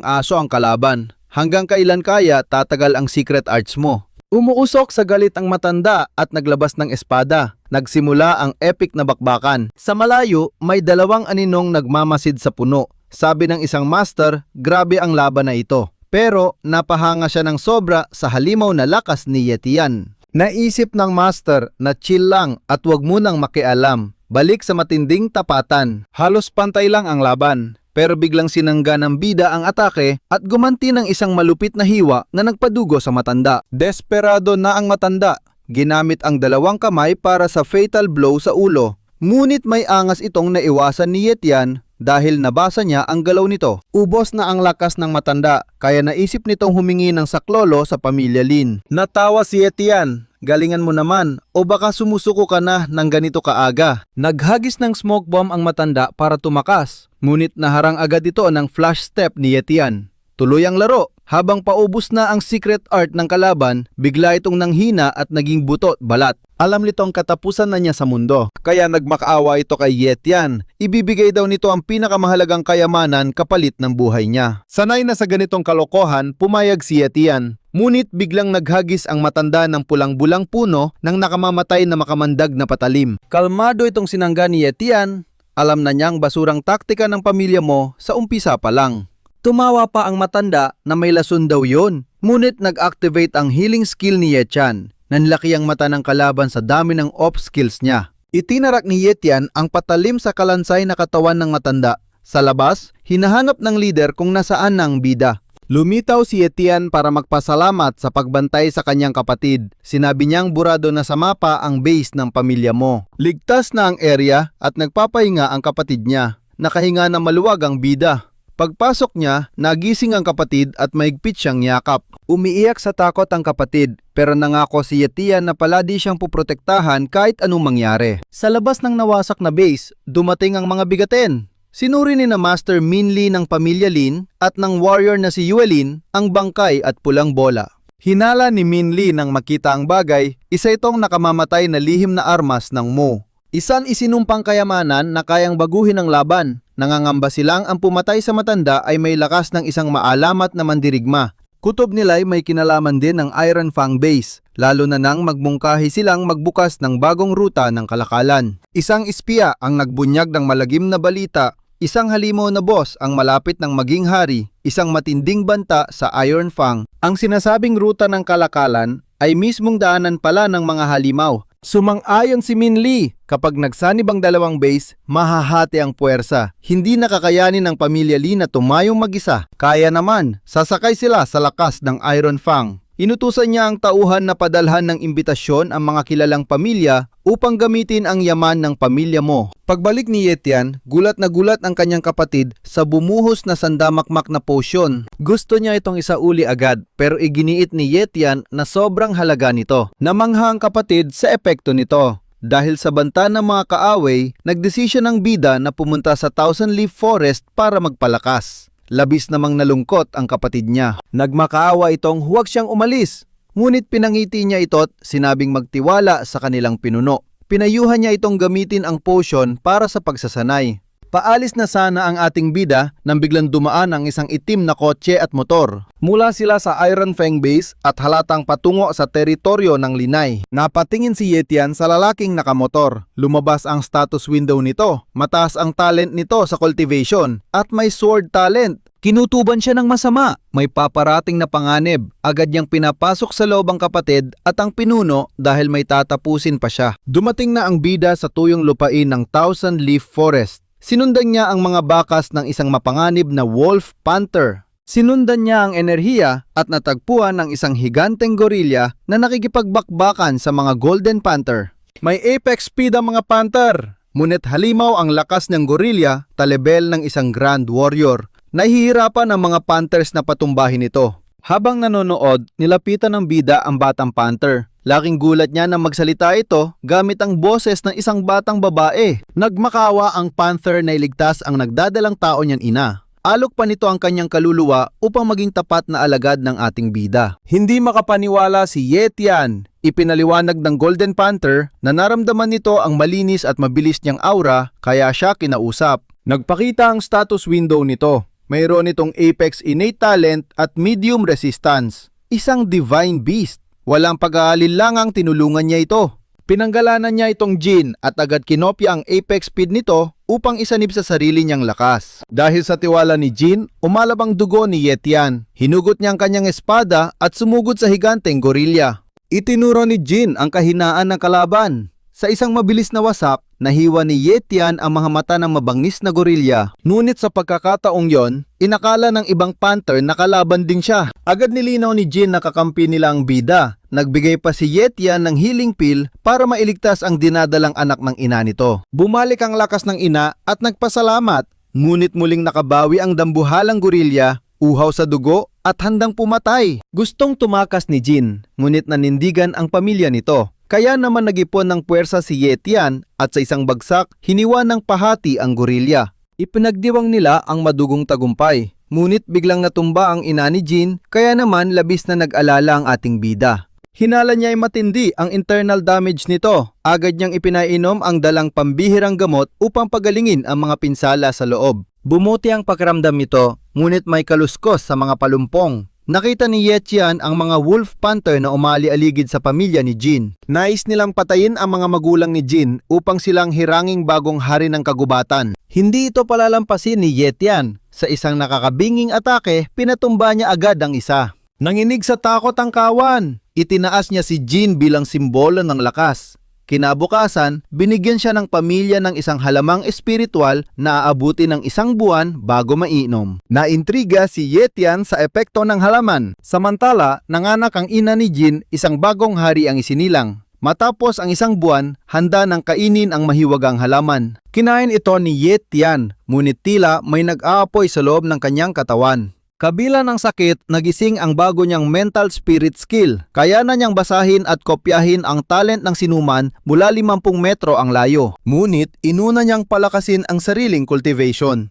aso ang kalaban. Hanggang kailan kaya tatagal ang secret arts mo? Umuusok sa galit ang matanda at naglabas ng espada. Nagsimula ang epic na bakbakan. Sa malayo, may 2 aninong nagmamasid sa puno. Sabi ng isang master, grabe ang laban na ito. Pero napahanga siya ng sobra sa halimaw na lakas ni Yetian. Naisip ng master na chill lang at huwag munang makialam. Balik sa matinding tapatan. Halos pantay lang ang laban. Pero biglang sinangga ng bida ang atake at gumanti ng isang malupit na hiwa na nagpadugo sa matanda. Desperado na ang matanda. Ginamit ang 2 kamay para sa fatal blow sa ulo. Ngunit may angas itong naiwasan ni Yetian dahil nabasa niya ang galaw nito. Ubos na ang lakas ng matanda kaya naisip nitong humingi ng saklolo sa pamilya Lin. Natawa si Yetian. Galingan mo naman o baka sumusuko ka na ng ganito kaaga. Naghagis ng smoke bomb ang matanda para tumakas. Ngunit naharang agad ito ng flash step ni Yetian. Tuloy ang laro. Habang paubos na ang secret art ng kalaban, bigla itong nanghina at naging buto at balat. Alam nitong katapusan na niya sa mundo. Kaya nagmakaawa ito kay Yetian. Ibibigay daw nito ang pinakamahalagang kayamanan kapalit ng buhay niya. Sanay na sa ganitong kalokohan, pumayag si Yetian. Ngunit biglang naghagis ang matanda ng pulang-bulang puno ng nakamamatay na makamandag na patalim. Kalmado itong sinangga ni Yetian. Alam na niyang basurang taktika ng pamilya mo sa umpisa pa lang. Tumawa pa ang matanda na may lason daw yun. Ngunit nag-activate ang healing skill ni Yetian. Nanlaki ang mata ng kalaban sa dami ng off skills niya. Itinarak ni Yetian ang patalim sa kalansay na katawan ng matanda. Sa labas, hinahanap ng leader kung nasaan na ang bida. Lumitaw si Etienne para magpasalamat sa pagbantay sa kanyang kapatid. Sinabi niyang burado na sa mapa ang base ng pamilya mo. Ligtas na ang area at nagpapahinga ang kapatid niya. Nakahinga na maluwag ang bida. Pagpasok niya, nagising ang kapatid at maigpit siyang yakap. Umiiyak sa takot ang kapatid, pero nangako si Etienne na palagi siyang puprotektahan kahit anong mangyari. Sa labas ng nawasak na base, dumating ang mga bigatin. Sinuri ni na Master Min Lee ng pamilya Lin at ng warrior na si Yuelin ang bangkay at pulang bola. Hinala ni Min Lee nang makita ang bagay, isa itong nakamamatay na lihim na armas ng Mo. Isang isinumpang kayamanan na kayang baguhin ang laban. Nangangamba silang ang pumatay sa matanda ay may lakas ng isang maalamat na mandirigma. Kutob nila ay may kinalaman din ng Iron Fang Base, lalo na nang magmungkahi silang magbukas ng bagong ruta ng kalakalan. Isang espiya ang nagbunyag ng malagim na balita, isang halimaw na boss ang malapit ng maging hari, isang matinding banta sa Iron Fang. Ang sinasabing ruta ng kalakalan ay mismong daanan pala ng mga halimaw. Sumang-ayon si Min Lee, kapag nagsanib ang dalawang base, mahahati ang puwersa. Hindi nakakayanin ng pamilya Lee na tumayong mag-isa. Kaya naman, sasakay sila sa lakas ng Iron Fang. Inutusan niya ang tauhan na padalhan ng imbitasyon ang mga kilalang pamilya upang gamitin ang yaman ng pamilya mo. Pagbalik ni Etienne, gulat na gulat ang kanyang kapatid sa bumuhos na sandamakmak na potion. Gusto niya itong isauli agad, pero iginiit ni Etienne na sobrang halaga nito. Namangha ang kapatid sa epekto nito. Dahil sa banta ng mga kaaway, nagdesisyon ang bida na pumunta sa Thousand Leaf Forest para magpalakas. Labis namang nalungkot ang kapatid niya. Nagmakaawa itong huwag siyang umalis. Ngunit pinangiti niya ito at sinabing magtiwala sa kanilang pinuno. Pinayuhan niya itong gamitin ang potion para sa pagsasanay. Paalis na sana ang ating bida nang biglang dumaan ang isang itim na kotse at motor. Mula sila sa Iron Fang Base at halatang patungo sa teritoryo ng Linay. Napatingin si Etienne sa lalaking nakamotor. Lumabas ang status window nito. Mataas ang talent nito sa cultivation at may sword talent. Kinutuban siya ng masama. May paparating na panganib. Agad niyang pinapasok sa loob ang kapatid at ang pinuno dahil may tatapusin pa siya. Dumating na ang bida sa tuyong lupain ng Thousand Leaf Forest. Sinundan niya ang mga bakas ng isang mapanganib na Wolf Panther. Sinundan niya ang enerhiya at natagpuan ng isang higanteng gorilla na nakikipagbakbakan sa mga Golden Panther. May apex speed ang mga panther, ngunit halimaw ang lakas ng gorilla talebel ng isang Grand Warrior. Nahihirapan ang mga panthers na patumbahin ito. Habang nanonood, nilapitan ng bida ang batang panther. Laking gulat niya na magsalita ito gamit ang boses ng isang batang babae. Nagmakawa ang panther na iligtas ang nagdadalang tao niyang ina. Alok pa nito ang kanyang kaluluwa upang maging tapat na alagad ng ating bida. Hindi makapaniwala si Etienne. Ipinaliwanag ng Golden Panther na naramdaman nito ang malinis at mabilis niyang aura kaya siya kinausap. Nagpakita ang status window nito. Mayroon itong Apex Innate Talent at Medium Resistance. Isang Divine Beast. Walang pag-aalinlangang tinulungan niya ito. Pinanggalanan niya itong Jin at agad kinopya ang apex speed nito upang isanib sa sarili niyang lakas. Dahil sa tiwala ni Jin, umalab ang dugo ni Etienne. Hinugot niya ang kanyang espada at sumugod sa higanteng gorilla. Itinuro ni Jin ang kahinaan ng kalaban. Sa isang mabilis na wasak, nahiwa ni Etienne ang mga mata ng mabangis na gorilla. Ngunit sa pagkakataong yon, inakala ng ibang panther na kalaban din siya. Agad nilinaw ni Jin na kakampi nila ang bida. Nagbigay pa si Etienne ng healing pill para mailigtas ang dinadalang anak ng ina nito. Bumalik ang lakas ng ina at nagpasalamat. Ngunit muling nakabawi ang dambuhalang gorilla, uhaw sa dugo at handang pumatay. Gustong tumakas ni Jin, ngunit nanindigan ang pamilya nito. Kaya naman nag-ipon ng puwersa si Etienne at sa isang bagsak, hiniwa ng pahati ang gorilla. Ipinagdiwang nila ang madugong tagumpay. Ngunit biglang natumba ang ina ni Jin, kaya naman labis na nag-alala ang ating bida. Hinala niya ay matindi ang internal damage nito. Agad niyang ipinainom ang dalang pambihirang gamot upang pagalingin ang mga pinsala sa loob. Bumuti ang pakiramdam nito, ngunit may kaluskos sa mga palumpong. Nakita ni Etienne ang mga wolf panther na umali-aligid sa pamilya ni Jin. Nais nilang patayin ang mga magulang ni Jin upang silang hiranging bagong hari ng kagubatan. Hindi ito palalampasin ni Etienne. Sa isang nakakabinging atake, pinatumba niya agad ang isa. Nanginig sa takot ang kawan. Itinaas niya si Jin bilang simbolo ng lakas. Kinabukasan, binigyan siya ng pamilya ng isang halamang espiritual na aabuti ng 1 buwan bago mainom. Naintriga si Yetian sa epekto ng halaman. Samantala, nanganak ang ina ni Jin, isang bagong hari ang isinilang. Matapos ang 1 buwan, handa ng kainin ang mahiwagang halaman. Kinain ito ni Yetian, ngunit tila may nag-aapoy sa loob ng kanyang katawan. Kabila ng sakit, nagising ang bago niyang mental spirit skill. Kaya na niyang basahin at kopyahin ang talent ng sinuman mula 50 metro ang layo. Ngunit, inuna niyang palakasin ang sariling cultivation.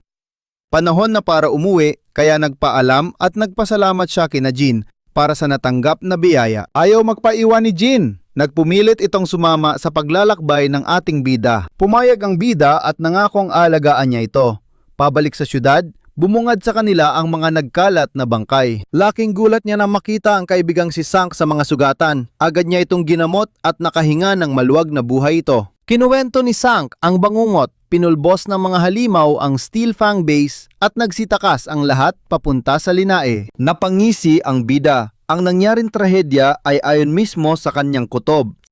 Panahon na para umuwi, kaya nagpaalam at nagpasalamat siya kina Jin para sa natanggap na biyaya. Ayaw magpaiwan ni Jin. Nagpumilit itong sumama sa paglalakbay ng ating bida. Pumayag ang bida at nangakong alagaan niya ito. Pabalik sa syudad, bumungad sa kanila ang mga nagkalat na bangkay. Laking gulat niya na makita ang kaibigang si Sank sa mga sugatan. Agad niya itong ginamot at nakahinga ng maluwag na buhay ito. Kinuwento ni Sank ang bangungot, pinulbos ng mga halimaw ang Steel Fang Base at nagsitakas ang lahat papunta sa Linae. Napangisi ang bida. Ang nangyaring trahedya ay ayon mismo sa kanyang kutob.